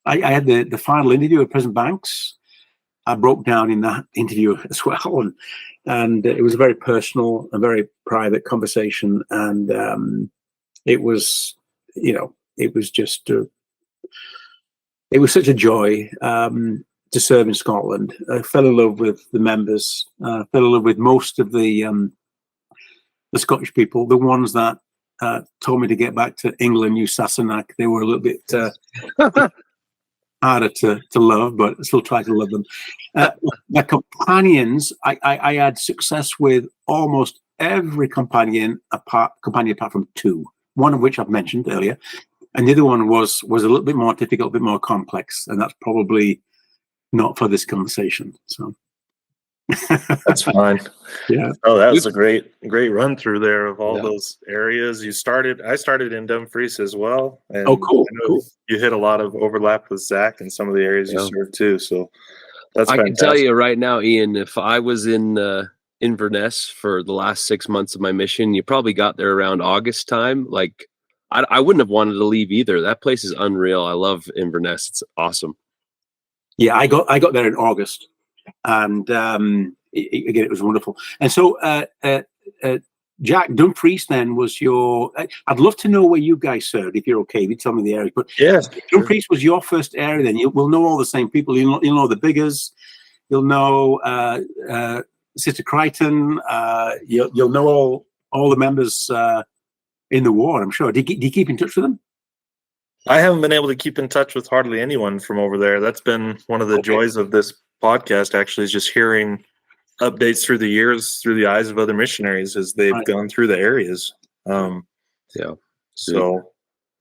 had the final interview with President Banks. I broke down in that interview as well, and it was a very personal, a very private conversation, and it was, it was just. It was such a joy to serve in Scotland. I fell in love with the members. Fell in love with most of the Scottish people. The ones that told me to get back to England, New Sassenach, they were a little bit harder to love, but I still try to love them. My companions, I had success with almost every companion apart from two. One of which I've mentioned earlier. And the other one was a little bit more difficult, a bit more complex, and that's probably not for this conversation. So that's fine. Yeah. Oh, that was a great run through there of all those areas. I started in Dumfries as well. And cool. You hit a lot of overlap with Zach and some of the areas you served too. So that's I fantastic. can tell you right now, Ian, if I was in Inverness for the last 6 months of my mission, you probably got there around August time. Like, I wouldn't have wanted to leave either. That place is unreal. I love Inverness. It's awesome. Yeah, I got there in August, and again, it was wonderful. And so, Jack, Dumfries then was your. I'd love to know where you guys served, if you're okay. You tell me the area, but yes, Dumfries was your first area. Then we'll know all the same people. You'll know the Biggers. You'll know Sister Crichton. You'll know all the members. In the war, I'm sure. Do you keep in touch with them? I haven't been able to keep in touch with hardly anyone from over there. That's been one of the joys of this podcast, actually, is just hearing updates through the years through the eyes of other missionaries as they've gone through the areas. So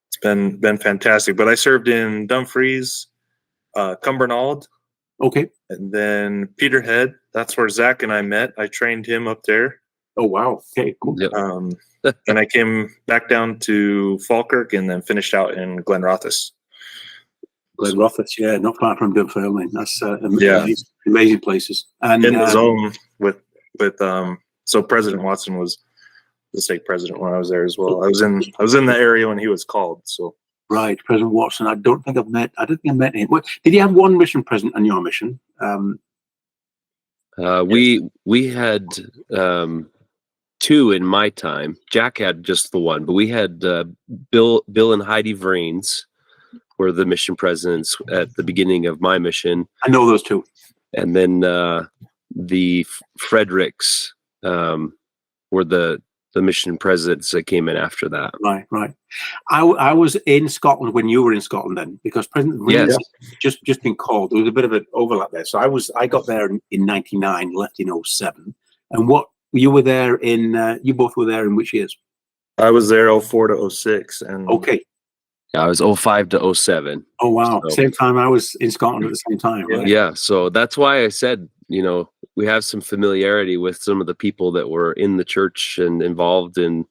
it's been fantastic. But I served in Dumfries, Cumbernauld, and then Peterhead. That's where Zach and I met. I trained him up there. Oh wow! Okay, cool. Yep. And I came back down to Falkirk and then finished out in Glenrothes. Glenrothes, yeah, not far from Dunfermline. That's amazing places. And in the zone with so President Watson was the state president when I was there as well. I was in the area when he was called. So right, President Watson. I don't think I met him. What, did you have one mission president on your mission? We had two in my time. Jack had just the one, but we had Bill and Heidi Vreens were the mission presidents at the beginning of my mission. I know those two. And then the Fredericks were the mission presidents that came in after that. Right. I was in Scotland when you were in Scotland then, because President Vreens just been called. There was a bit of an overlap there. So I got there in 99, left in 07. And what you were there in? You both were there in which years? I was there 04 to 06, and I was 05 to 07. Oh, wow. So, Same time I was in Scotland at the same time, right? yeah. So that's why I said, we have some familiarity with some of the people that were in the church and involved in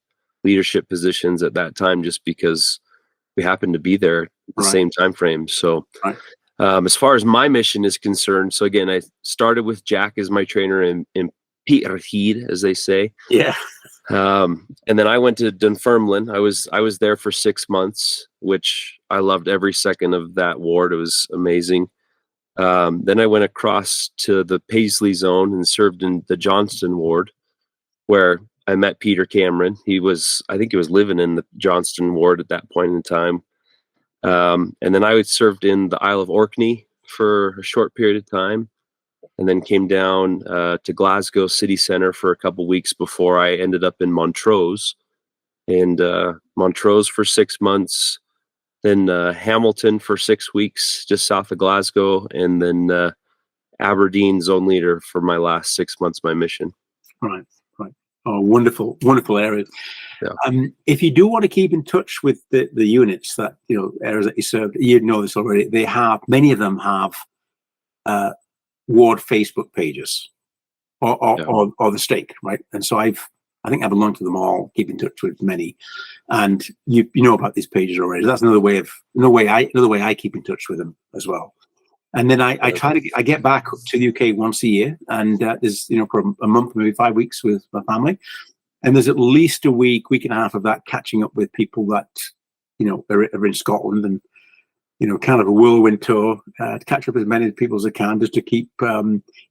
leadership positions at that time, just because we happened to be there at the Right. same time frame. So, Right. as far as my mission is concerned, so again, I started with Jack as my trainer in Peterhead, as they say. Yeah. And then I went to Dunfermline. I was there for 6 months, which I loved every second of that ward. It was amazing. Then I went across to the Paisley zone and served in the Johnston ward, where I met Peter Cameron. I think he was living in the Johnston ward at that point in time. And then I served in the Isle of Orkney for a short period of time, and then came down to Glasgow city centre for a couple weeks before I ended up in Montrose. And Montrose for 6 months, then Hamilton for 6 weeks, just south of Glasgow, and then Aberdeen zone leader for my last 6 months of my mission. Right. Oh, wonderful, wonderful area. Yeah. If you do want to keep in touch with the units that, areas that you served, you know this already, many of them have ward Facebook pages or the stake, right? And so I think I belong to them all, keep in touch with many, and you know about these pages already. That's another way I keep in touch with them as well. And then I get back to the UK once a year, and there's for a month, maybe 5 weeks with my family, and there's at least a week and a half of that catching up with people that are in Scotland, and kind of a whirlwind tour to catch up with as many people as I can, just to keep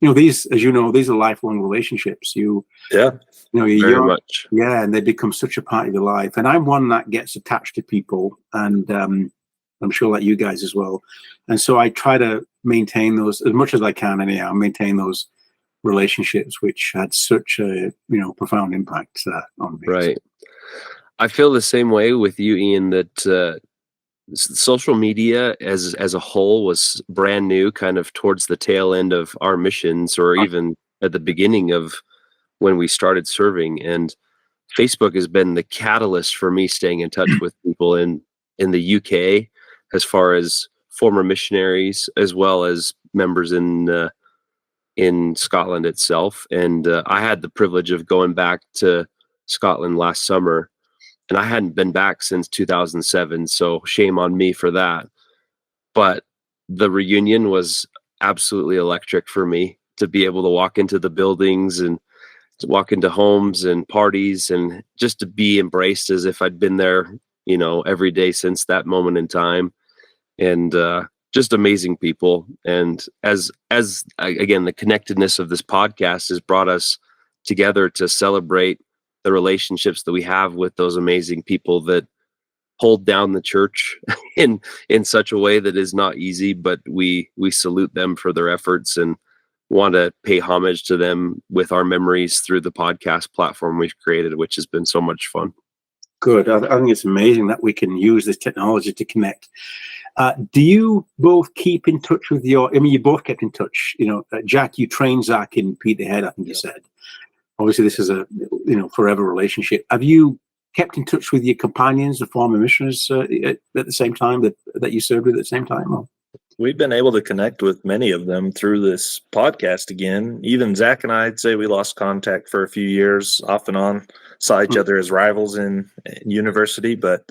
these, as these are lifelong relationships. Very much. Yeah, and they become such a part of your life. And I'm one that gets attached to people, and I'm sure like you guys as well. And so I try to maintain those as much as I can, anyhow, maintain those relationships, which had such a profound impact on me. Right. I feel the same way with you, Ian, that social media as a whole was brand new, kind of towards the tail end of our missions, or even at the beginning of when we started serving. And Facebook has been the catalyst for me staying in touch with people in the UK, as far as former missionaries, as well as members in Scotland itself. And I had the privilege of going back to Scotland last summer, and I hadn't been back since 2007. So shame on me for that. But the reunion was absolutely electric for me, to be able to walk into the buildings and to walk into homes and parties, and just to be embraced as if I'd been there, every day since that moment in time. And just amazing people. And as again, the connectedness of this podcast has brought us together to celebrate the relationships that we have with those amazing people that hold down the church in such a way that is not easy, but we salute them for their efforts and want to pay homage to them with our memories through the podcast platform we've created, which has been so much fun. Good. I think it's amazing that we can use this technology to connect. Do you both keep in touch with you both kept in touch, Jack, you trained Zach in Peterhead, I think you said. Obviously this is a, forever relationship. Have you kept in touch with your companions, the former missionaries at the same time that you served with at the same time? Or? We've been able to connect with many of them through this podcast again. Even Zach and I'd say we lost contact for a few years off and on, saw each other as rivals in university, but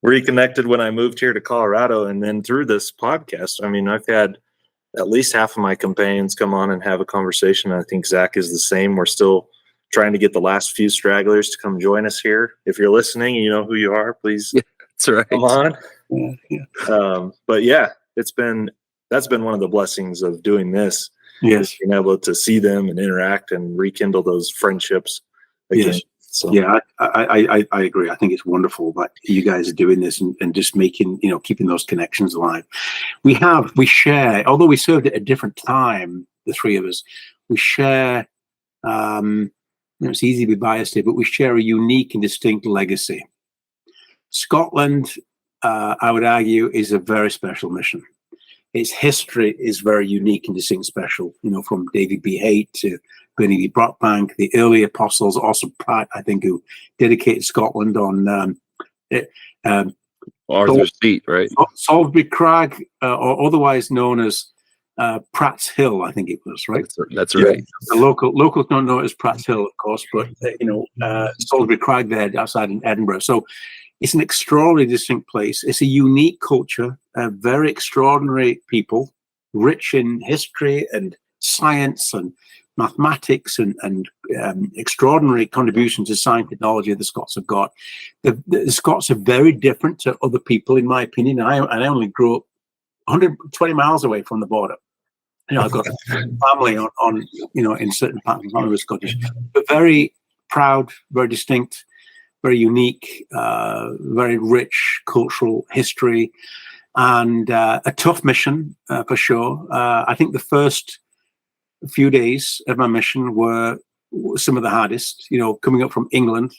reconnected when I moved here to Colorado. And then through this podcast, I've had at least half of my companions come on and have a conversation. I think Zach is the same. We're still trying to get the last few stragglers to come join us here. If you're listening, you know who you are, please that's right. come on. Yeah. But yeah, that's been one of the blessings of doing this. Yes. Being able to see them and interact and rekindle those friendships again. Yes. So yeah, I agree. I think it's wonderful that you guys are doing this and just making, keeping those connections alive. We share, although we served at a different time, the three of us, we share, it's easy to be biased here, but we share a unique and distinct legacy. Scotland, I would argue, is a very special mission. Its history is very unique and distinct, special, from David B. Haight to Bernie B. Brockbank, the early apostles, also Pratt, I think, who dedicated Scotland on Arthur's Seat, right? Salisbury Crag, or otherwise known as Pratt's Hill, I think it was, right? That's right. The locals don't know it as Pratt's Hill, of course, but Salisbury Crag there outside in Edinburgh. So it's an extraordinarily distinct place. It's a unique culture, very extraordinary people, rich in history and science and mathematics and extraordinary contributions to science and technology the Scots have got. The Scots are very different to other people, in my opinion. I only grew up 120 miles away from the border. I've got family on in certain parts of the family was Scottish, but very proud, very distinct, very unique, very rich cultural history, and a tough mission for sure. I think the first few days of my mission were some of the hardest, coming up from England,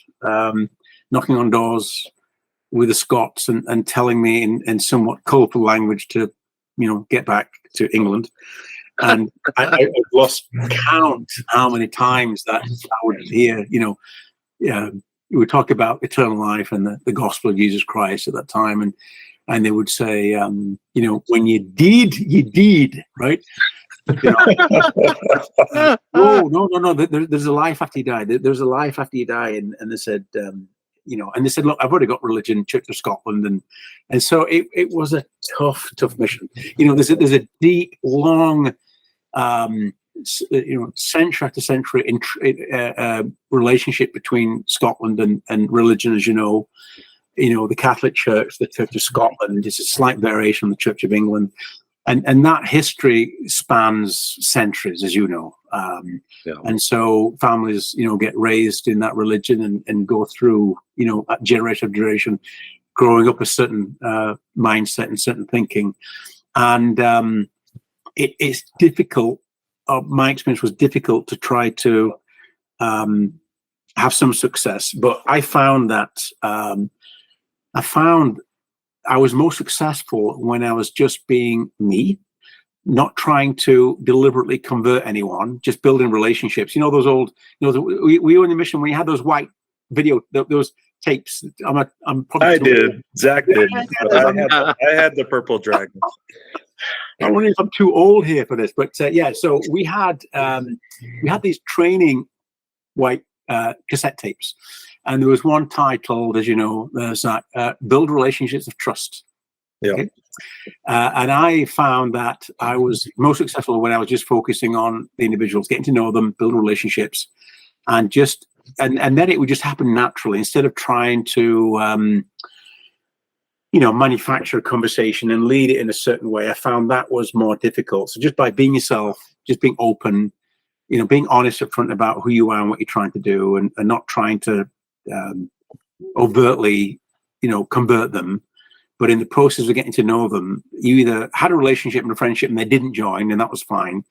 knocking on doors with the Scots and telling me in somewhat colourful language to, get back to England. And I lost count how many times that I would hear, we would talk about eternal life and the gospel of Jesus Christ at that time. And they would say, when you did, right? No. There's a life after you die. There's a life after you die. And they said, look, I've already got religion, Church of Scotland. And so it was a tough mission. There's a deep, long, century after century relationship between Scotland and religion, as you know. The Catholic Church, the Church of Scotland, is a slight variation on the Church of England. And that history spans centuries, as you know. And so families, get raised in that religion and go through, generation after generation, growing up a certain mindset and certain thinking. And it's difficult. My experience was difficult to try to have some success. But I found that I was most successful when I was just being me, not trying to deliberately convert anyone, just building relationships. Those old, we were in the mission when you had those white video, those tapes. I'm probably I did. Zach did. I had the purple dragon. I wonder if I'm too old here for this, but so we had these training white cassette tapes. And there was one titled, as you know, there's Build Relationships of Trust. Yeah. Okay? And I found that I was most successful when I was just focusing on the individuals, getting to know them, building relationships, and then it would just happen naturally instead of trying to, manufacture a conversation and lead it in a certain way. I found that was more difficult. So just by being yourself, just being open, being honest up front about who you are and what you're trying to do, and not trying to overtly, convert them, but in the process of getting to know them, you either had a relationship and a friendship and they didn't join, and that was fine,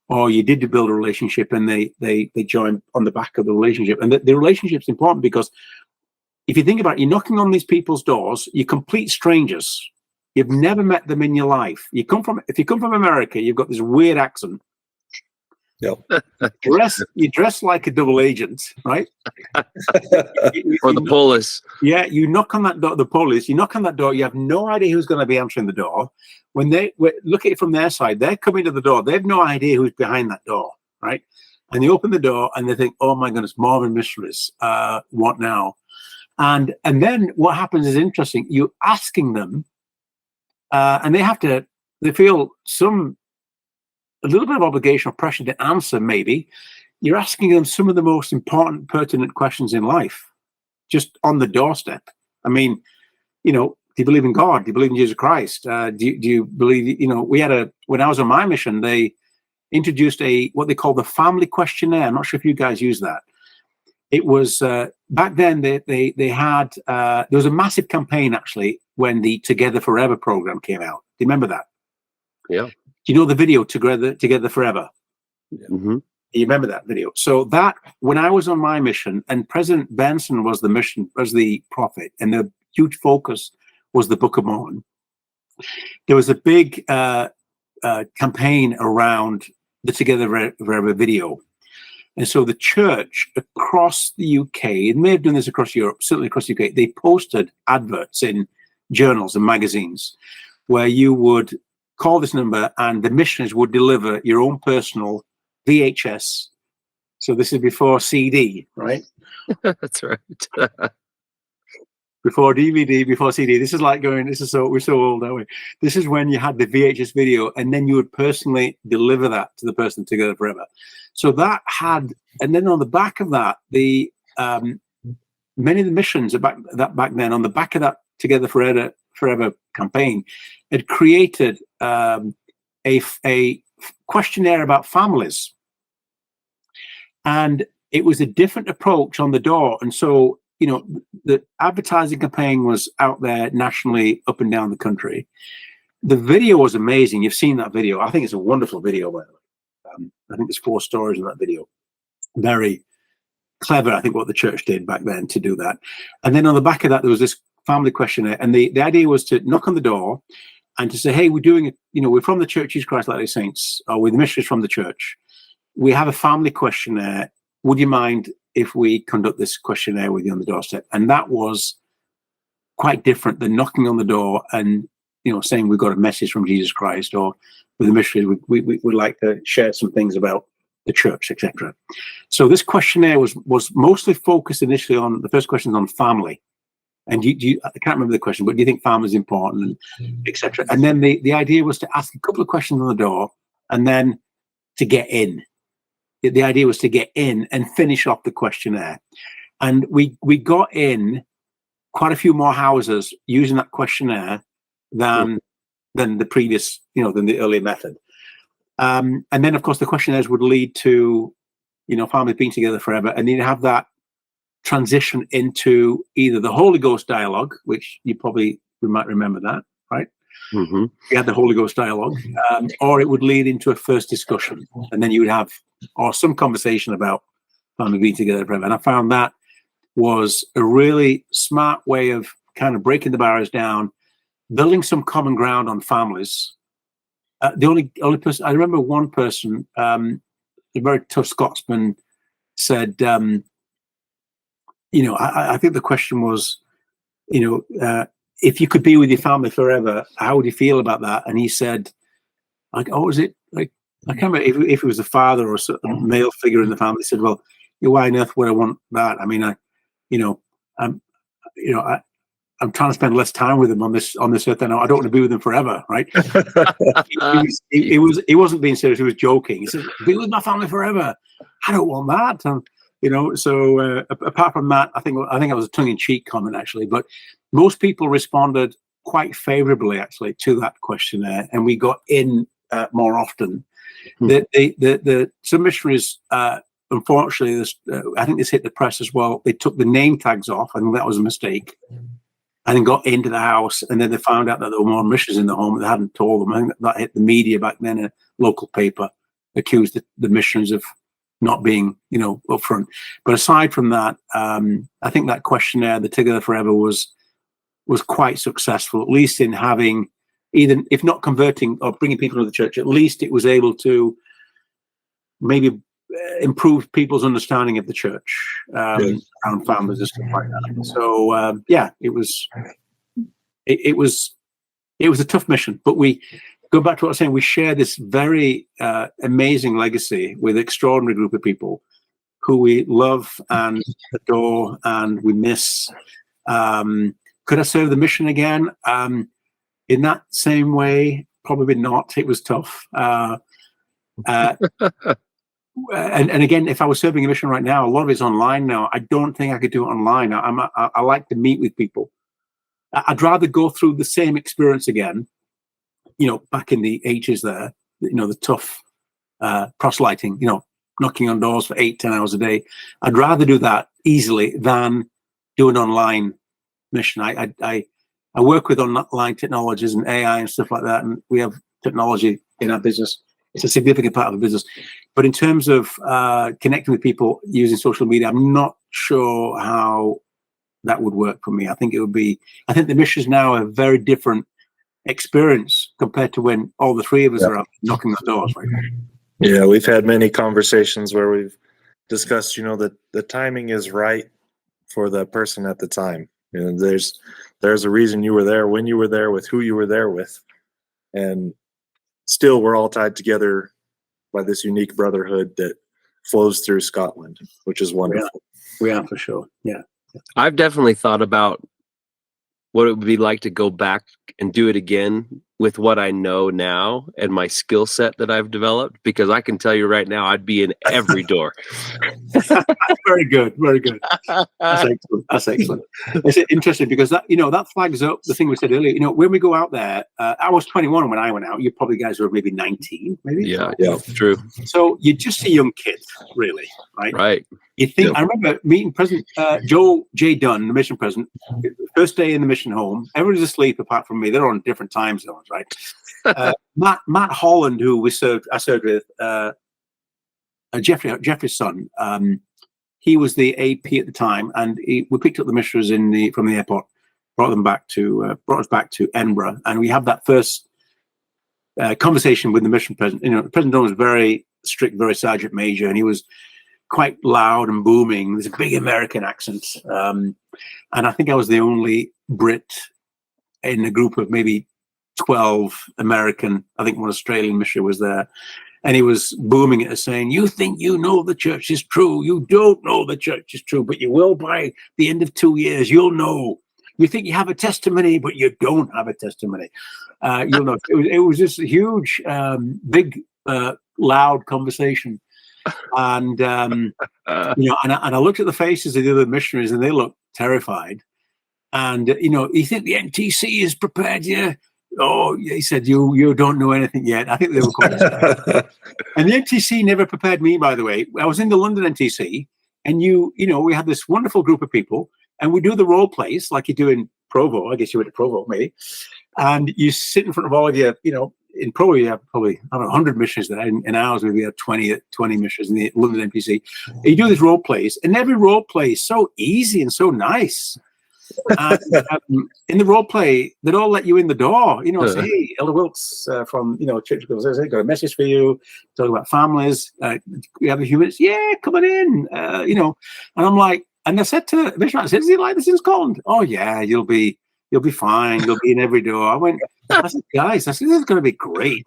or you did build a relationship and they joined on the back of the relationship. And the relationship's important because if you think about it, you're knocking on these people's doors, you're complete strangers. You've never met them in your life. If you come from America, you've got this weird accent. Yep. You dress like a double agent, right? Or the police. Yeah, you knock on that door, the police, you knock on that door, you have no idea who's going to be answering the door. When they look at it from their side, they're coming to the door, they have no idea who's behind that door, right? And they open the door and they think, oh my goodness, Marvin mysteries, what now? And then what happens is interesting. You're asking them, and they feel a little bit of obligation or pressure to answer, maybe. You're asking them some of the most important, pertinent questions in life, just on the doorstep. I mean, do you believe in God? Do you believe in Jesus Christ? Do you believe, when I was on my mission, they introduced what they call the family questionnaire. I'm not sure if you guys use that. It was, back then, they had, there was a massive campaign, actually, when the Together Forever program came out. Do you remember that? Yeah. Do you know the video Together Forever? Mm-hmm. You remember that video? So that, when I was on my mission, and President Benson was the prophet, and the huge focus was the Book of Mormon, there was a big campaign around the Together Forever video. And so the church across the UK, it may have done this across Europe, certainly across the UK, they posted adverts in journals and magazines, where you would call this number and the missionaries would deliver your own personal VHS. So this is before CD, right? That's right. Before DVD, before CD. This is like going, we're so old, aren't we? This is when you had the VHS video and then you would personally deliver that to the person Together Forever. So that had, and then on the back of that, the many of the missions back then, on the back of that Together Forever campaign, had created a questionnaire about families. And it was a different approach on the door. And so, you know, the advertising campaign was out there nationally, up and down the country. The video was amazing. You've seen that video. I think it's a wonderful video, by the way. I think there's 4 stories in that video. Very clever, I think, what the church did back then to do that. And then on the back of that, there was this family questionnaire. And the idea was to knock on the door and to say, hey, we're doing it, you know, we're from the Church of Jesus Christ Latter-day Saints, or we're the missionaries from the church. We have a family questionnaire. Would you mind if we conduct this questionnaire with you on the doorstep? And that was quite different than knocking on the door and, you know, saying we've got a message from Jesus Christ, or with the missionaries, we would like to share some things about the church, etc. So this questionnaire was mostly focused initially on, the first question is on family. And I can't remember the question, but do you think family is important, and etc. And then the idea was to ask a couple of questions on the door and then to get in. The idea was to get in and finish off the questionnaire. And we got in quite a few more houses using that questionnaire than the previous, you know, than the earlier method. And then, of course, the questionnaires would lead to, you know, families being together forever. And you'd have that transition into either the Holy Ghost dialogue, which you might remember that, right? Mm-hmm. You had the Holy Ghost dialogue, or it would lead into a first discussion, and then you would have some conversation about family being together forever. And I found that was a really smart way of kind of breaking the barriers down, building some common ground on families. The only person, I remember one person, a very tough Scotsman, said, you know, I think the question was, you know, if you could be with your family forever, how would you feel about that? And he said, like, oh, is it like, I can't remember if it was a father or a male figure in the family. He said, well, why on earth would I want that? I mean, I'm trying to spend less time with him on this earth. And I don't want to be with him forever, right? He wasn't being serious. He was joking. He said, be with my family forever. I don't want that. And, you know, so apart from that, I think it was a tongue-in-cheek comment, actually. But most people responded quite favorably, actually, to that questionnaire, and we got in more often. Some missionaries, unfortunately, I think this hit the press as well. They took the name tags off. I think that was a mistake. And then got into the house, and then they found out that there were more missionaries in the home. They hadn't told them. I think that hit the media back then. A local paper accused the missionaries of not being, you know, upfront. But aside from that, I think that questionnaire, the Together Forever, was quite successful, at least in having, either if not converting or bringing people to the church, at least it was able to maybe improve people's understanding of the church around families and stuff like that. So yeah, it was a tough mission, but we go back to what I was saying. We share this very amazing legacy with an extraordinary group of people who we love and adore, and we miss. Could I serve the mission again? In that same way, probably not. It was tough. And again, if I was serving a mission right now, a lot of it's online now. I don't think I could do it online. I like to meet with people. I'd rather go through the same experience again, you know, back in the 80s there, you know, the tough proselyting, you know, knocking on doors for 8-10 hours a day. I'd rather do that easily than do an online mission. I work with online technologies and AI and stuff like that, and we have technology in our business. It's a significant part of the business. But in terms of connecting with people using social media, I'm not sure how that would work for me. I think the missions now are a very different experience compared to when all the three of us are out knocking on doors. Right? Yeah, we've had many conversations where we've discussed, you know, that the timing is right for the person at the time. And there's a reason you were there, when you were there, with who you were there with. And still we're all tied together by this unique brotherhood that flows through Scotland, which is wonderful. We are for sure. Yeah. I've definitely thought about what it would be like to go back and do it again with what I know now and my skill set that I've developed, because I can tell you right now, I'd be in every door. Very good. Very good. That's excellent. That's excellent. It's interesting because that, that flags up the thing we said earlier. When we go out there, I was 21 when I went out. You probably guys were maybe 19, maybe. Yeah, true. So you're just a young kid, really, right? Right. You think, I remember meeting President Joel J. Dunn, the mission president, first day in the mission home. Everybody's asleep apart from me. They're on different time zones, right? Matt Holland, who I served with, Jeffrey's son. He was the AP at the time, and we picked up the missionaries from the airport, brought us back to Edinburgh, and we had that first conversation with the mission president. President Dunn was very strict, very sergeant major, and he was quite loud and booming. There's a big American accent. And I think I was the only Brit in a group of maybe 12 American. I think one Australian missionary was there. And he was booming at us saying, "You think you know the church is true. You don't know the church is true, but you will by the end of 2 years. You'll know. You think you have a testimony, but you don't have a testimony. You'll know." It was just a huge, big, loud conversation. And and I looked at the faces of the other missionaries, and they looked terrified. And you think the NTC is prepared you? Oh, he said, you don't know anything yet. I think they were quite scared. And the NTC never prepared me, by the way. I was in the London NTC, and we had this wonderful group of people, and we do the role plays like you do in Provo. I guess you went to Provo, maybe. And you sit in front of all of your, in Provo, you have probably 100 missions there. In ours, we have 20 missions in the London NPC. You do these role plays, and every role play is so easy and so nice. And, in the role play, they'd all let you in the door. Say, "Hey, Elder Wilks from Church of People, got a message for you. Talking about families. We have a few minutes. Yeah, come on in. And I'm like, and I said to the missionary, "Is he like this in Scotland?" "Oh yeah, you'll be fine. You'll be in every door." I said, "Guys, this is going to be great."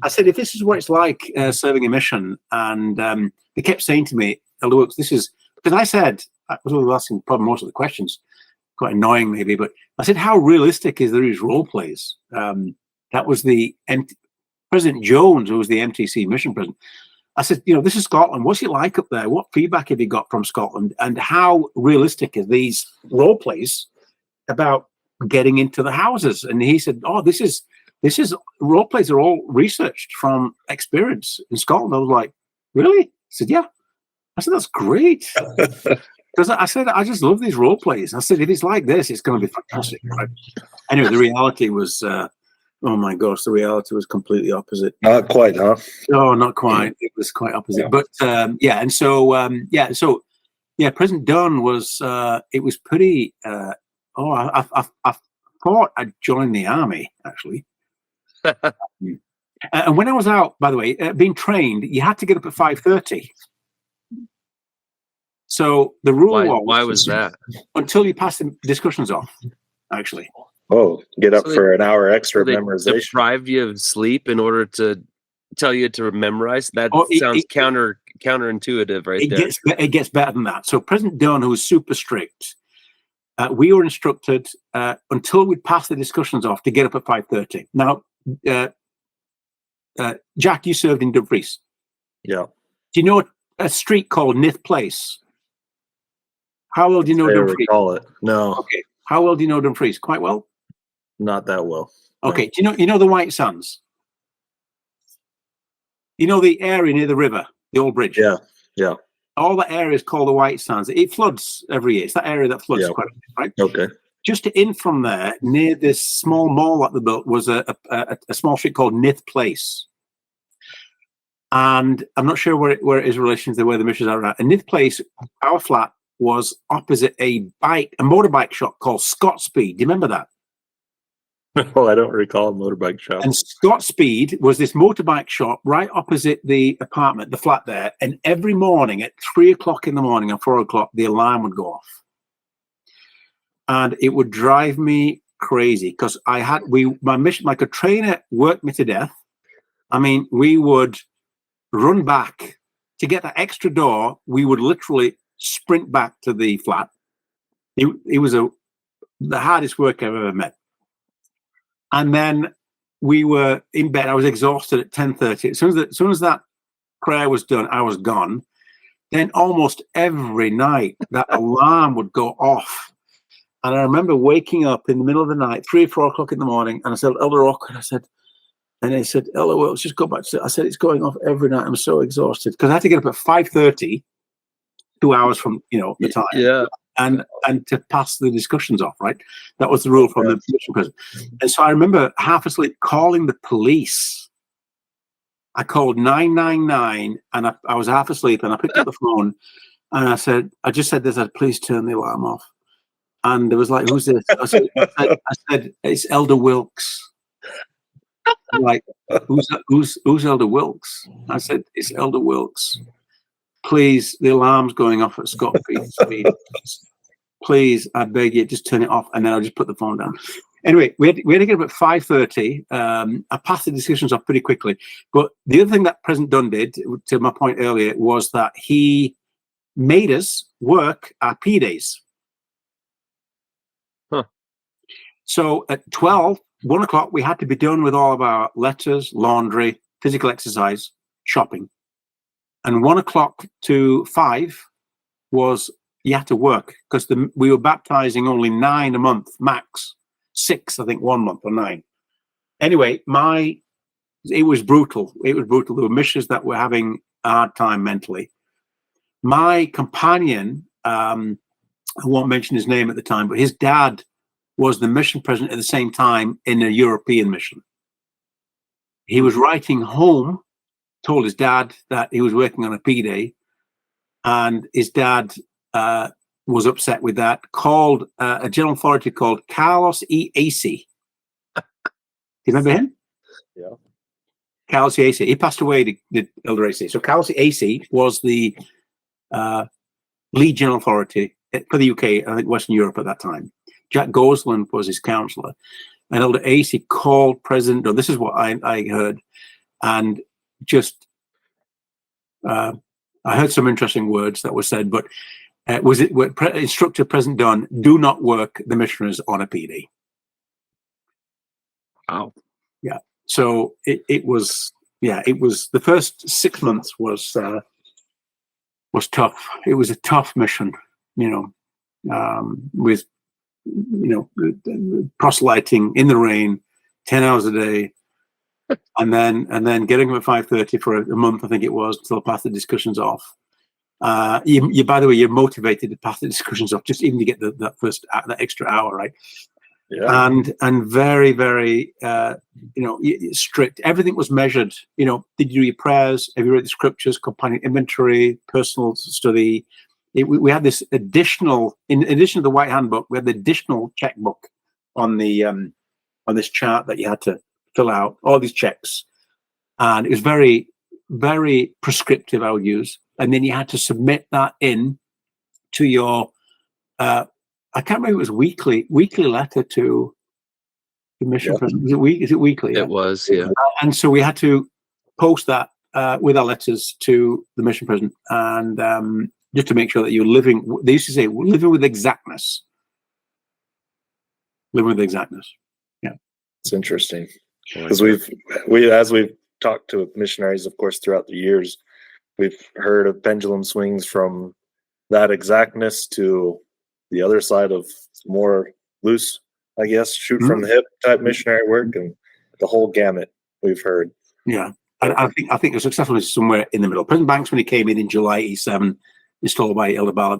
I said, "If this is what it's like serving a mission," and they kept saying to me, "Elder Wilks, this is," because I said, I was asking probably most of the questions, quite annoying maybe, but I said, "How realistic is these role plays?" That was President Jones, who was the MTC mission president. I said, "This is Scotland. What's it like up there? What feedback have you got from Scotland? And how realistic are these role plays about getting into the houses?" And he said, "Oh, this is role plays are all researched from experience in Scotland." I was like, "Really?" I said, "Yeah." I said, "That's great." Because I said, "I just love these role plays." I said, "If it's like this, it's going to be fantastic." Right? Anyway, the reality was, oh my gosh, the reality was completely opposite. Not quite, huh? No, not quite. It was quite opposite. Yeah. But so President Dunn was. It was pretty. I thought I'd joined the army actually. And when I was out, by the way, being trained, you had to get up at 5:30. So the rule why was that? Until you pass the discussions off, actually. Oh, get up for an hour extra they memorization. Deprive you of sleep in order to tell you to memorize? That sounds counterintuitive, right there. It gets better than that. So President Dunn, who was super strict, we were instructed until we'd passed the discussions off to get up at 5:30. Now, Jack, you served in Dumfries. Yeah. Do you know a street called Nith Place? How well do you know Dumfries? Recall it. No. Okay. How well do you know Dumfries? Quite well? Not that well. Okay. No. Do you know the White Sands? You know the area near the river, the old bridge? Yeah. Yeah. All that area is called the White Sands. It floods every year. It's that area that floods quite a bit, right? Okay. Just in from there, near this small mall that they built, was a small street called Nith Place. And I'm not sure where it is in relation to where the missions are at. And Nith Place, our flat, was opposite a motorbike shop called Scott Speed. Do you remember that? Oh, I don't recall a motorbike shop. And Scott Speed was this motorbike shop right opposite the apartment, the flat there. And every morning at 3 o'clock in the morning and 4 o'clock, the alarm would go off. and it would drive me crazy because my mission, like a trainer worked me to death. I mean, we would run back to get that extra door. We would literally sprint back to the flat. It was the hardest work I've ever met. And then we were in bed. I was exhausted at 10:30. As soon as that prayer was done, I was gone. Then almost every night that alarm would go off. And I remember waking up in the middle of the night, 3 or 4 o'clock in the morning, and I said, Elder Awkward, and they said, Elder Wilks, just go back to sleep. I said, it's going off every night. I'm so exhausted because I had to get up at 5:30, 2 hours from the time. Yeah. And to pass the discussions off, right? That was the rule from the mission president. And so I remember half asleep calling the police. I called 999 and I was half asleep and I picked up the phone and I just said this, please turn the alarm off. And there was like, who's this? I said it's Elder Wilks. I'm like, who's Elder Wilks? I said, it's Elder Wilks. Please, the alarm's going off at Scott speed. Please, I beg you, just turn it off. And then I'll just put the phone down. Anyway, we had to get up at 5:30. I passed the discussions off pretty quickly. But the other thing that President Dunn did, to my point earlier, was that he made us work our P days. Huh. So at 1 o'clock, we had to be done with all of our letters, laundry, physical exercise, shopping. And 1 o'clock to 5 was you had to work because we were baptizing only 9 a month max, 6 I think 1 month or 9. Anyway, it was brutal. It was brutal. There were missions that were having a hard time mentally. My companion, I won't mention his name at the time, but his dad was the mission president at the same time in a European mission. He was writing home, told his dad that he was working on a P day, and his dad was upset with that, called a general authority called Carlos E. Acey. Do you remember him? Yeah. Carlos E. Acey. He passed away, the Elder Acey. So Carlos E. Acey was the lead general authority for the UK, I think Western Europe at that time. Jack Gosland was his counselor. And Elder Acey called President Dunn. This is what I heard. And just, I heard some interesting words that were said, but instructed President Dunn, do not work the missionaries on a PD. Wow. Yeah. So it was the first 6 months was tough. It was a tough mission, with proselyting in the rain, 10 hours a day, and then getting up at 5:30 for a month, I think it was, until I passed the discussions off. You by the way, you're motivated to pass the discussions off just even to get that extra hour, right? Yeah. And very, very strict. Everything was measured. Did you do your prayers? Have you read the scriptures? Companion inventory, personal study. We had this additional, in addition to the White Handbook, we had the additional checkbook on the on this chart that you had to fill out, all these checks, and it was very, very prescriptive, I would use. And then you had to submit that in to your I can't remember, it was weekly letter to the mission president. Is it weekly? It was, yeah. And so we had to post that with our letters to the mission president, and just to make sure that you're living. They used to say, living with exactness. Living with exactness. Yeah, it's interesting because as we've talked to missionaries, of course, throughout the years, we've heard of pendulum swings from that exactness to the other side of more loose, I guess, shoot from the hip type missionary work, and the whole gamut we've heard. Yeah, and I think the successful is somewhere in the middle. President Banks, when he came in July '87, installed by Elder Ballard,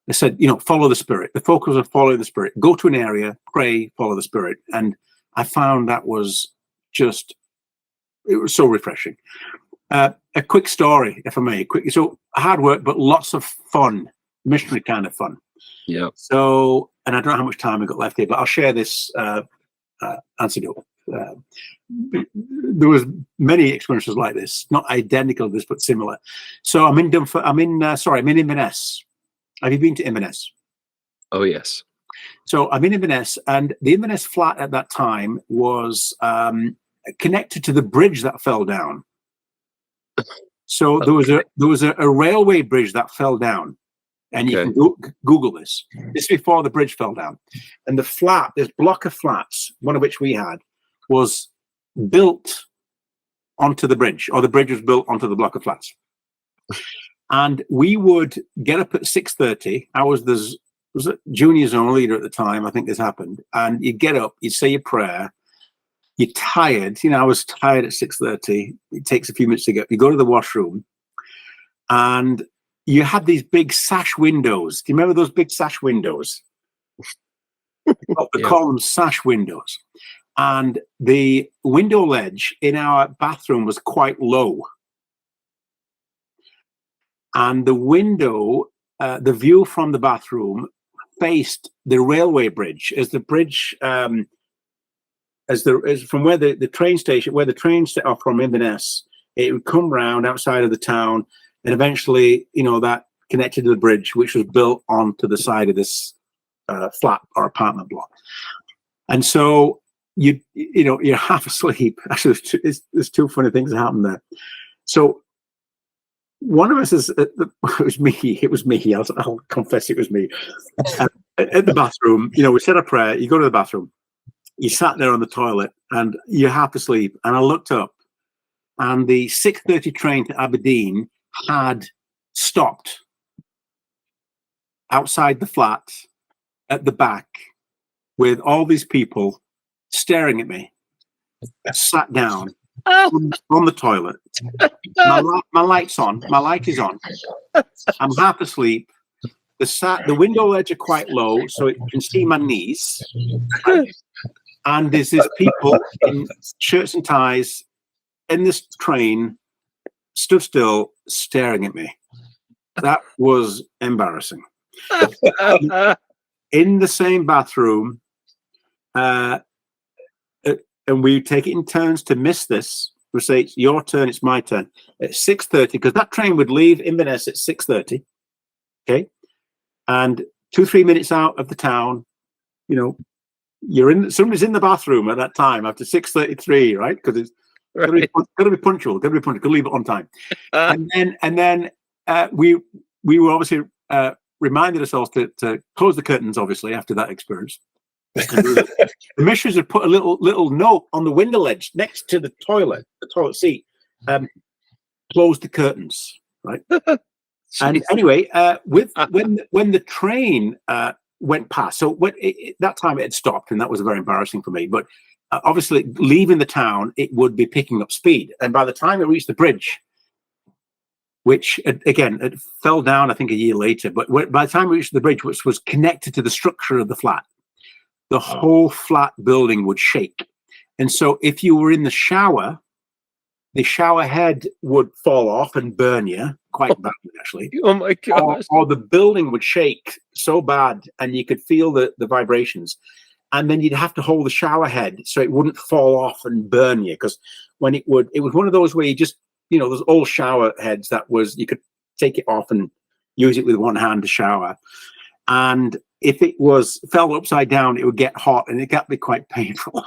they said, follow the Spirit. The focus of following the Spirit. Go to an area, pray, follow the Spirit. And I found that was it was so refreshing. A quick story, if I may. So hard work, but lots of fun, missionary kind of fun. Yeah. So, and I don't know how much time I've got left here, but I'll share this anecdote. There was many experiences like this, not identical to this, but similar. So I'm in Inverness. Have you been to Inverness? Oh, yes. So I'm in Inverness, and the Inverness flat at that time was connected to the bridge that fell down. So there was a railway bridge that fell down, and you can Google this. This is before the bridge fell down, and the flat, this block of flats, one of which we had, was built onto the bridge, or the bridge was built onto the block of flats. And we would get up at 6:30. I was a junior zone leader at the time. I think this happened, and you get up, you say your prayer. You're tired. I was tired at 6:30. It takes a few minutes to get up. You go to the washroom, and you had these big sash windows. Do you remember those big sash windows? They call them sash windows. And the window ledge in our bathroom was quite low. And the window, the view from the bathroom faced the railway bridge. As the bridge... as from where the train station, where the trains set off from Inverness, it would come round outside of the town, and eventually, that connected to the bridge, which was built onto the side of this flat or apartment block. And so you're half asleep. Actually, there's two funny things that happened there. So one of us it was me. I'll confess it was me. At the bathroom, we said a prayer. You go to the bathroom. You sat there on the toilet and you're half asleep. And I looked up, and the 6:30 train to Aberdeen had stopped outside the flat at the back with all these people staring at me. I sat down on the toilet. My light's on. My light is on. I'm half asleep. The window ledge are quite low, so you can see my knees. And there's these people in shirts and ties in this train, stood still, staring at me. That was embarrassing. In the same bathroom, and we take it in turns to miss this. We say, it's your turn, it's my turn. At 6:30, because that train would leave Inverness at 6:30. Okay. And 2-3 minutes out of the town, somebody's in the bathroom at that time after 6:33, right? Because it's got to be punctual. Got to leave it on time. And then we were obviously reminded ourselves to close the curtains. Obviously, after that experience, the missions had put a little note on the window ledge next to the toilet seat. Close the curtains, right? And anyway, when the train went past, so that time it had stopped, and that was very embarrassing for me. But obviously, leaving the town, it would be picking up speed, and by the time it reached the bridge, which again it fell down, I think a year later. But by the time it reached the bridge, which was connected to the structure of the flat, the whole flat building would shake. And so, if you were in the shower head would fall off and burn you quite badly, actually. Oh my gosh. Or the building would shake so bad, and you could feel the vibrations. And then you'd have to hold the shower head so it wouldn't fall off and burn you. Because when it was one of those where you just, those old shower heads you could take it off and use it with one hand to shower. And if it fell upside down, it would get hot, and it got be quite painful.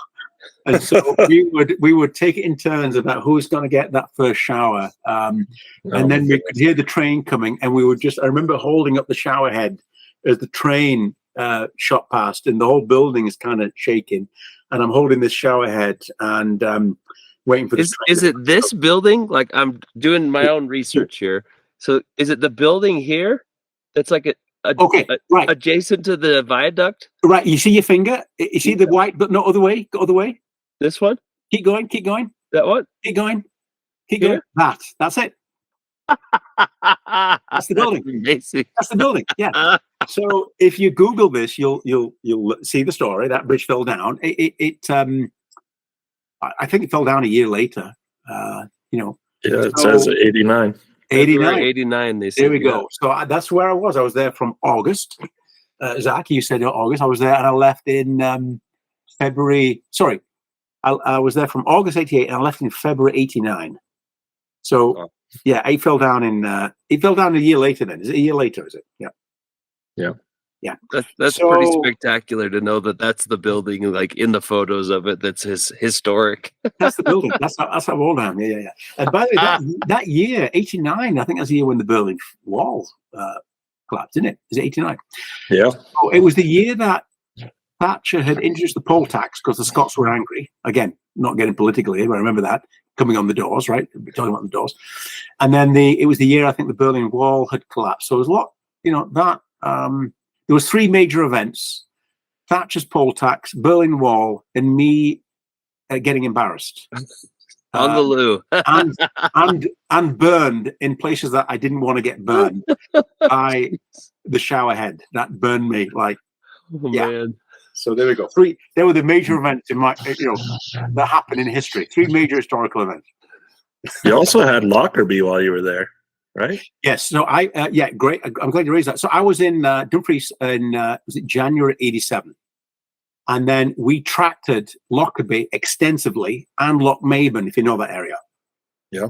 And so we would take it in turns about who's going to get that first shower. And then we could hear the train coming, and we would I remember holding up the shower head as the train shot past, and the whole building is kind of shaking. And I'm holding this shower head and waiting for the train. Is it this building? Like, I'm doing my own research here. So is it the building here? That's like right, adjacent to the viaduct? Right. You see your finger? You see the white, but not other way? Go other way? This one? Keep going. That one? Keep going. That's it. That's the building. Amazing. That's the building. Yeah. So if you Google this, you'll see the story. That bridge fell down. I think it fell down a year later. Yeah, it says 89. 89. They said. There we go. So that's where I was. I was there from August. Zach, you said August. I was there, and I left in February. Sorry, I was there from August 88, and I left in February 89. So yeah, it fell down a year later. Then is it a year later? Is it? Yeah. Yeah. That's So- pretty spectacular to know that that's the building, like in the photos of it, that's historic. That's the building. That's how old I am. Yeah. And by the way, that year, 89, I think that's the year when the Berlin Wall collapsed, isn't it? Is it 89? Yeah. So it was the year that Thatcher had introduced the poll tax because the Scots were angry. Again, not getting political here, but I remember that coming on the doors, right? We're talking about the doors. And then it was the year I think the Berlin Wall had collapsed. So it was a lot, there was 3 major events: Thatcher's poll tax, Berlin Wall, and me getting embarrassed. On the loo. and burned in places that I didn't want to get burned by the shower head. That burned me like, Man. So there we go. They were the major events in my, that happened in history. 3 major historical events. You also had Lockerbie while you were there, right? Yes. So great. I'm glad you raised that. So I was in Dumfries in was it January '87, and then we tracted Lockerbie extensively and Lochmaben, if you know that area. Yeah.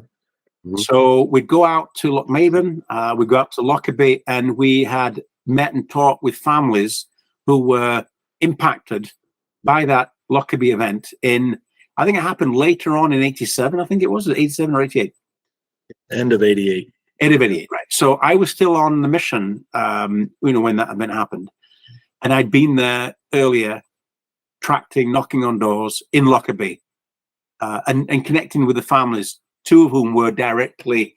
Mm-hmm. So we'd go out to Lochmaben, we'd go out to Lockerbie, and we had met and talked with families who were impacted by that Lockerbie event I think it happened later on in 87. I think it was 87 or 88. End of 88. End of 88, right. So I was still on the mission, when that event happened. And I'd been there earlier, knocking on doors in Lockerbie, and connecting with the families, 2 of whom were directly,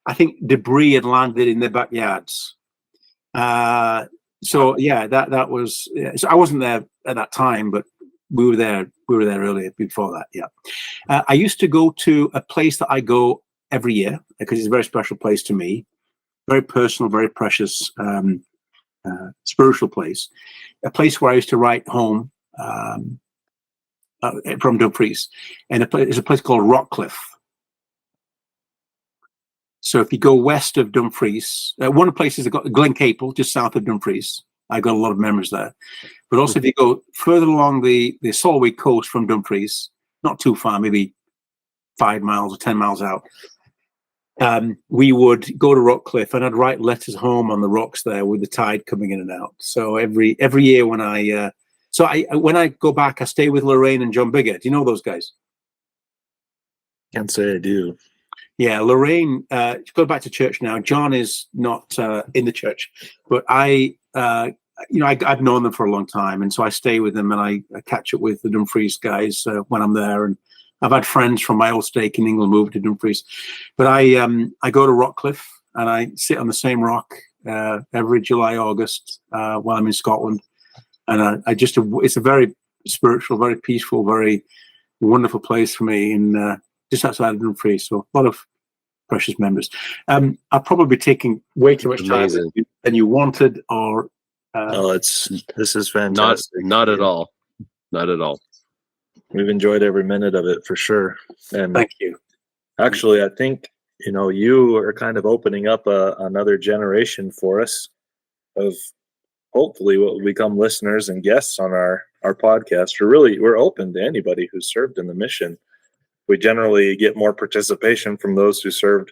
I think debris had landed in their backyards. That was, so I wasn't there at that time, but we were there earlier before that. Yeah. I used to go to a place that I go every year because it's a very special place to me, very personal, very precious, spiritual place, a place where I used to write home, from Dumfries, and it's a place called Rockcliffe. So if you go west of Dumfries, one of the places I've got Glencaple, just south of Dumfries. I got a lot of memories there. But also if you go further along the Solway coast from Dumfries, not too far, maybe 5 miles or 10 miles out, we would go to Rockcliffe, and I'd write letters home on the rocks there with the tide coming in and out. So every year when when I go back, I stay with Lorraine and John Bigger. Do you know those guys? Can't say I do. Yeah, Lorraine, go back to church now. John is not in the church, but I've known them for a long time, and so I stay with them, and I catch up with the Dumfries guys when I'm there. And I've had friends from my old stake in England move to Dumfries, but I go to Rockcliffe, and I sit on the same rock every July, August while I'm in Scotland, and it's a very spiritual, very peaceful, very wonderful place for me, and just outside of Dumfries. So a lot of precious memories. I'll probably be taking way too much time than you wanted, or. This is fantastic. Not at all. Not at all. We've enjoyed every minute of it for sure. And thank you. Actually, I think, you are kind of opening up another generation for us of hopefully what will become listeners and guests on our podcast. We're open to anybody who served in the mission. We generally get more participation from those who served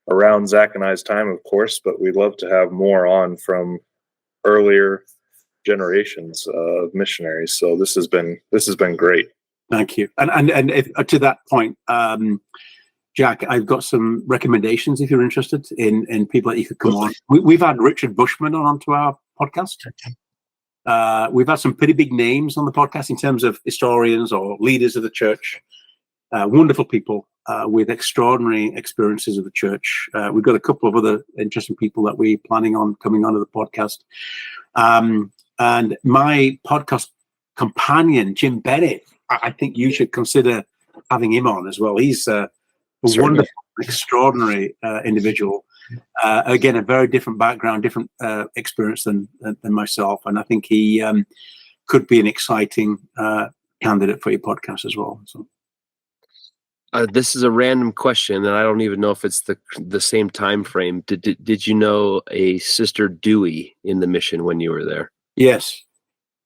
around Zach and I's time, of course, but we'd love to have more on from earlier generations of missionaries. So this has been great. Thank you. And if, to that point, Jack, I've got some recommendations if you're interested in people that you could come on. We've had Richard Bushman onto our podcast. We've had some pretty big names on the podcast in terms of historians or leaders of the church. Wonderful people with extraordinary experiences of the church. We've got a couple of other interesting people that we're planning on coming onto the podcast. And my podcast companion, Jim Bennett, I think you should consider having him on as well. He's a wonderful, extraordinary individual. Again, a very different background, different experience than myself. And I think he could be an exciting candidate for your podcast as well. So. This is a random question, and I don't even know if it's the same time frame. Did you know a Sister Dewey in the mission when you were there? Yes.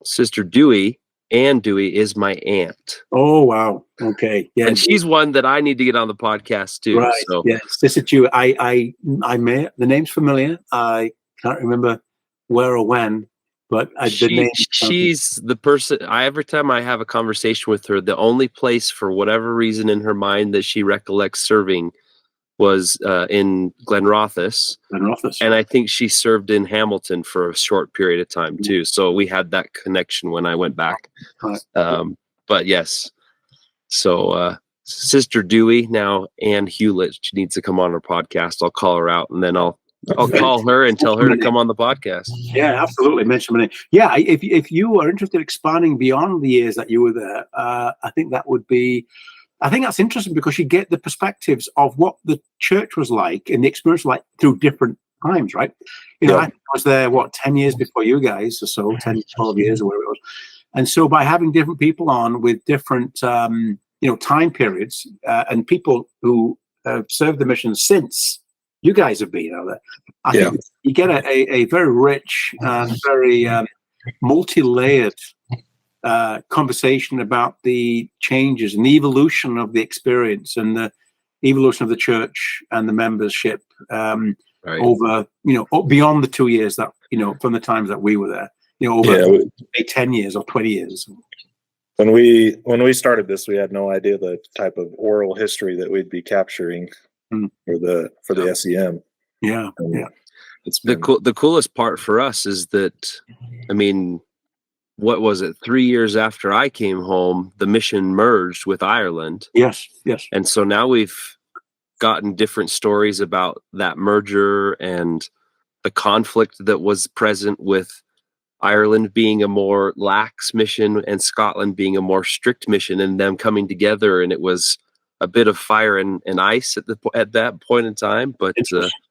Sister Dewey, Ann Dewey, is my aunt. Oh, wow. Okay. Yeah. And she's one that I need to get on the podcast too. Right. So. Yes. Sister Dewey. I may, the name's familiar. I can't remember where or when, but the name. She's the person. Every time I have a conversation with her, the only place for whatever reason in her mind that she recollects serving was in Glenrothes. And I think she served in Hamilton for a short period of time too. So we had that connection when I went back. But yes, so Sister Dewey, now Ann Hewlett, she needs to come on our podcast. I'll call her out, and then I'll call her and tell her to come on the podcast. Yeah, absolutely. Mention my name. Yeah, if you are interested in expanding beyond the years that you were there, I think that would be. I think that's interesting because you get the perspectives of what the church was like and the experience like through different times, right? I was there, 10 years before you guys or so, 10, 12 years or whatever it was. And so by having different people on with different, time periods and people who have served the mission since you guys have been out there, I think you get a very rich and very multi-layered conversation about the changes and the evolution of the experience and the evolution of the church and the membership over, beyond the 2 years that, from the times that we were there, over 10 years or 20 years. When we started this, we had no idea the type of oral history that we'd be capturing for the S.E.M. It's the coolest part for us is that, what was it? 3 years after I came home, the mission merged with Ireland. Yes. And so now we've gotten different stories about that merger and the conflict that was present with Ireland being a more lax mission and Scotland being a more strict mission, and them coming together. And it was a bit of fire and ice at that point in time. But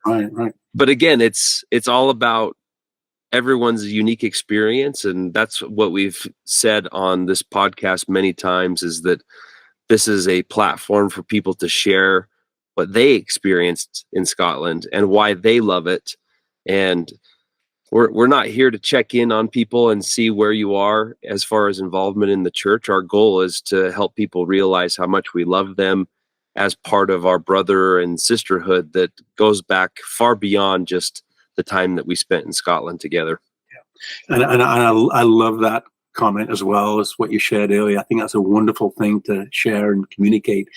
right. But again, it's all about everyone's unique experience, and that's what we've said on this podcast many times, is that this is a platform for people to share what they experienced in Scotland and why they love it. And we're not here to check in on people and see where you are as far as involvement in the church. Our goal is to help people realize how much we love them as part of our brother and sisterhood that goes back far beyond just the time that we spent in Scotland together. And I love that comment as well as what you shared earlier. I think that's a wonderful thing to share and communicate.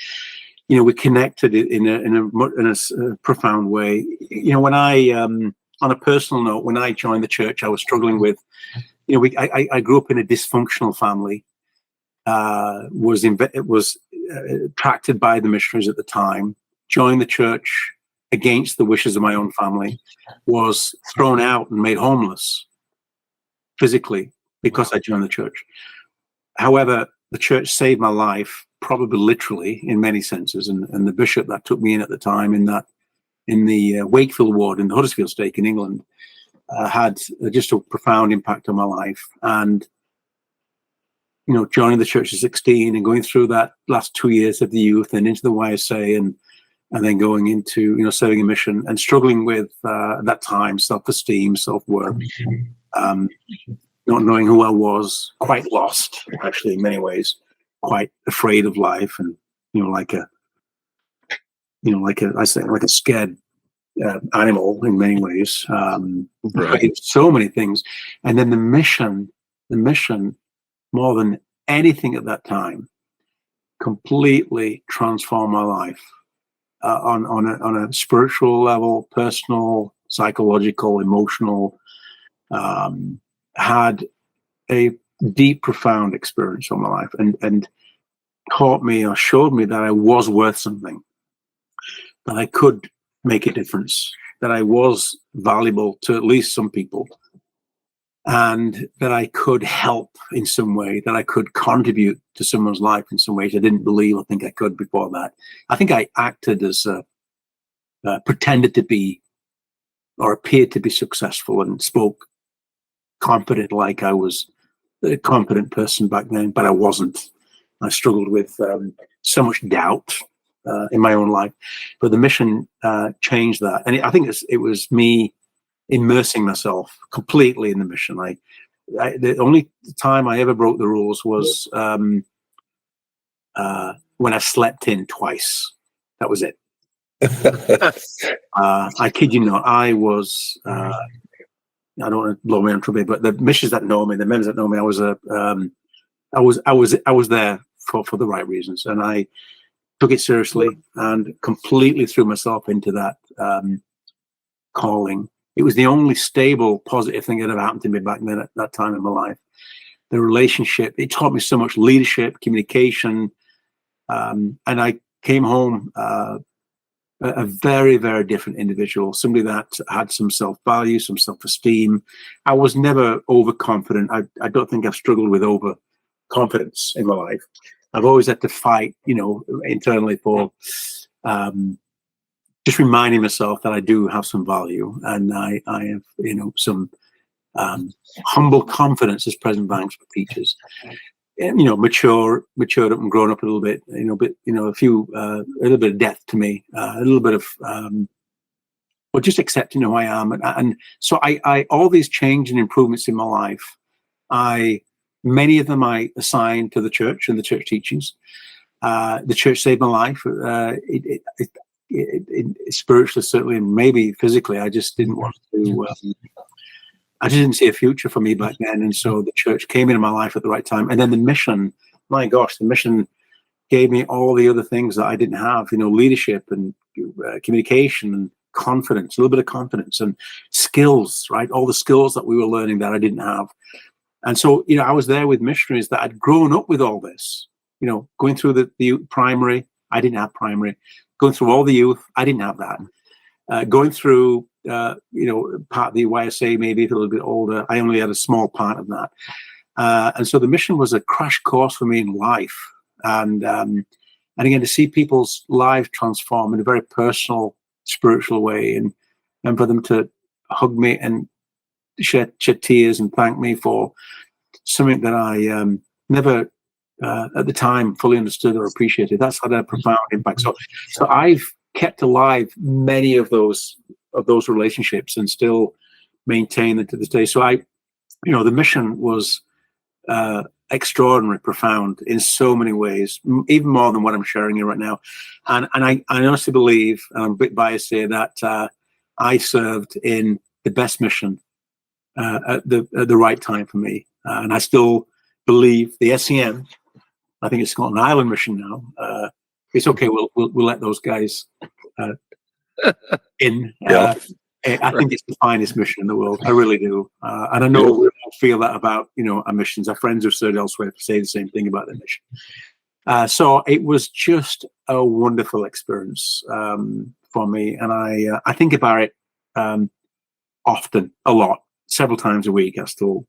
We connected in a profound way. When I, on a personal note, when I joined the church, I was struggling with, I grew up in a dysfunctional family. Was attracted by the missionaries at the time. Joined the church against the wishes of my own family, was thrown out and made homeless physically because I joined the church. However, the church saved my life, probably literally in many senses. And the bishop that took me in at the time in the Wakefield ward in the Huddersfield stake in England had just a profound impact on my life. And, joining the church at 16 and going through that last 2 years of the youth and into the YSA and then going into, serving a mission and struggling with, at that time, self-esteem, self-worth, not knowing who I was, quite lost, actually, in many ways, quite afraid of life and, like a scared animal in many ways, so many things. And then the mission, more than anything at that time, completely transformed my life. On a spiritual level, personal, psychological, emotional, had a deep, profound experience on my life and taught me or showed me that I was worth something, that I could make a difference, that I was valuable to at least some people, and that I could help in some way, that I could contribute to someone's life in some ways I didn't believe or think I could before that. I think I acted as pretended to be or appeared to be successful and spoke confident like I was a confident person back then, but I wasn't. I struggled with so much doubt in my own life. But the mission changed that. And I think it was me immersing myself completely in the mission. The only time I ever broke the rules was when I slept in twice. That was it. I kid you not. I was I don't want to blow my own trumpet, but the missions that know me, the members that know me, I was there for the right reasons, and I took it seriously and completely threw myself into that calling. It was the only stable, positive thing that ever happened to me back then at that time in my life. The relationship, it taught me so much leadership, communication, and I came home a very, very different individual, somebody that had some self-value, some self-esteem. I was never overconfident. I don't think I've struggled with overconfidence in my life. I've always had to fight, internally for just reminding myself that I do have some value, and I have, some humble confidence as President Banks for teachers. And, matured up and grown up a little bit, a little bit of depth to me, a little bit of, just accepting who I am. And so I all these change and improvements in my life, many of them I assign to the church and the church teachings. The church saved my life. It spiritually, certainly, and maybe physically, I just didn't want to. I just didn't see a future for me back then, and so the church came into my life at the right time. And then the mission, my gosh, the mission gave me all the other things that I didn't have. Leadership and communication and confidence, a little bit of confidence and skills, right? All the skills that we were learning that I didn't have. And so, I was there with missionaries that had grown up with all this. Going through the primary, I didn't have primary. Going through all the youth, I didn't have that. Going through, part of the YSA, maybe a little bit older, I only had a small part of that. And so the mission was a crash course for me in life. And again, to see people's lives transform in a very personal, spiritual way, and for them to hug me and shed tears and thank me for something that I never at the time fully understood or appreciated. That's had a profound impact. So I've kept alive many of those relationships and still maintain them to this day. So the mission was extraordinary, profound in so many ways, even more than what I'm sharing here right now. And I honestly believe, and I'm a bit biased here, that I served in the best mission at the right time for me. And I still believe the S.E.M, I think it's Scotland Island mission now. It's okay. We'll let those guys in. Yeah. I think it's the finest mission in the world. I really do. And I know we all feel that about, our missions. Our friends who've served elsewhere say the same thing about their mission. So it was just a wonderful experience for me. And I think about it often, a lot, several times a week. I still,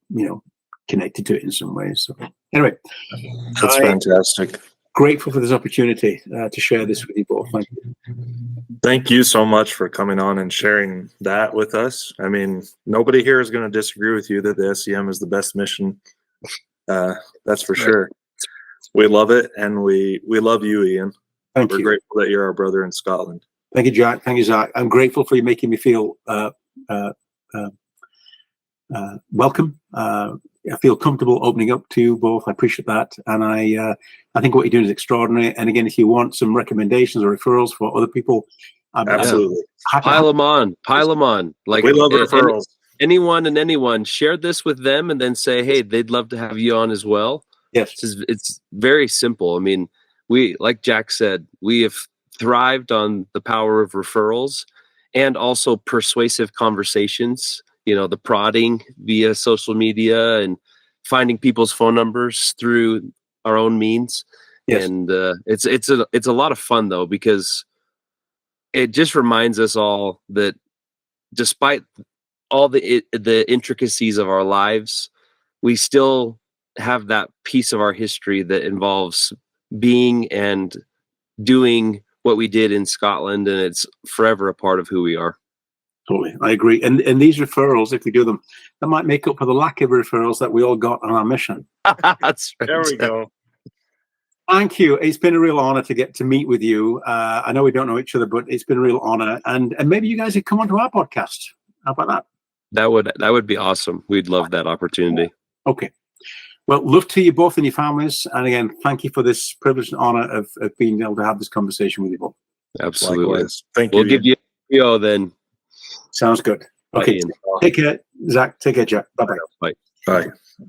connected to it in some ways. So anyway. That's fantastic. Grateful for this opportunity to share this with you both. Thank you. Thank you so much for coming on and sharing that with us. I mean, nobody here is going to disagree with you that the S.E.M is the best mission. That's for sure. We love it, and we love you, Ian. We're grateful that you're our brother in Scotland. Thank you, Jack. Thank you, Zach. I'm grateful for you making me feel welcome. I feel comfortable opening up to you both. I appreciate that. And I think what you're doing is extraordinary. And again, if you want some recommendations or referrals for other people, absolutely. Pile them on. Like, we love referrals. Anyone, share this with them and then say, hey, they'd love to have you on as well. Yes. It's very simple. I mean, like Jack said, we have thrived on the power of referrals and also persuasive conversations. The prodding via social media and finding people's phone numbers through our own means. Yes. And it's a lot of fun though, because it just reminds us all that despite all the intricacies of our lives, we still have that piece of our history that involves being and doing what we did in Scotland, and it's forever a part of who we are. Totally, I agree. And these referrals, if we do them, that might make up for the lack of referrals that we all got on our mission. That's right. There we go. Thank you. It's been a real honor to get to meet with you. I know we don't know each other, but it's been a real honor. And maybe you guys could come onto our podcast. How about that? That would be awesome. We'd love that opportunity. Okay. Well, love to you both and your families. And again, thank you for this privilege and honor of being able to have this conversation with you both. Absolutely. Likewise. Thank you. We'll give you a then. Sounds good. Okay. Ian. Take care, Zach. Take care, Jack. Bye-bye. Bye. Bye.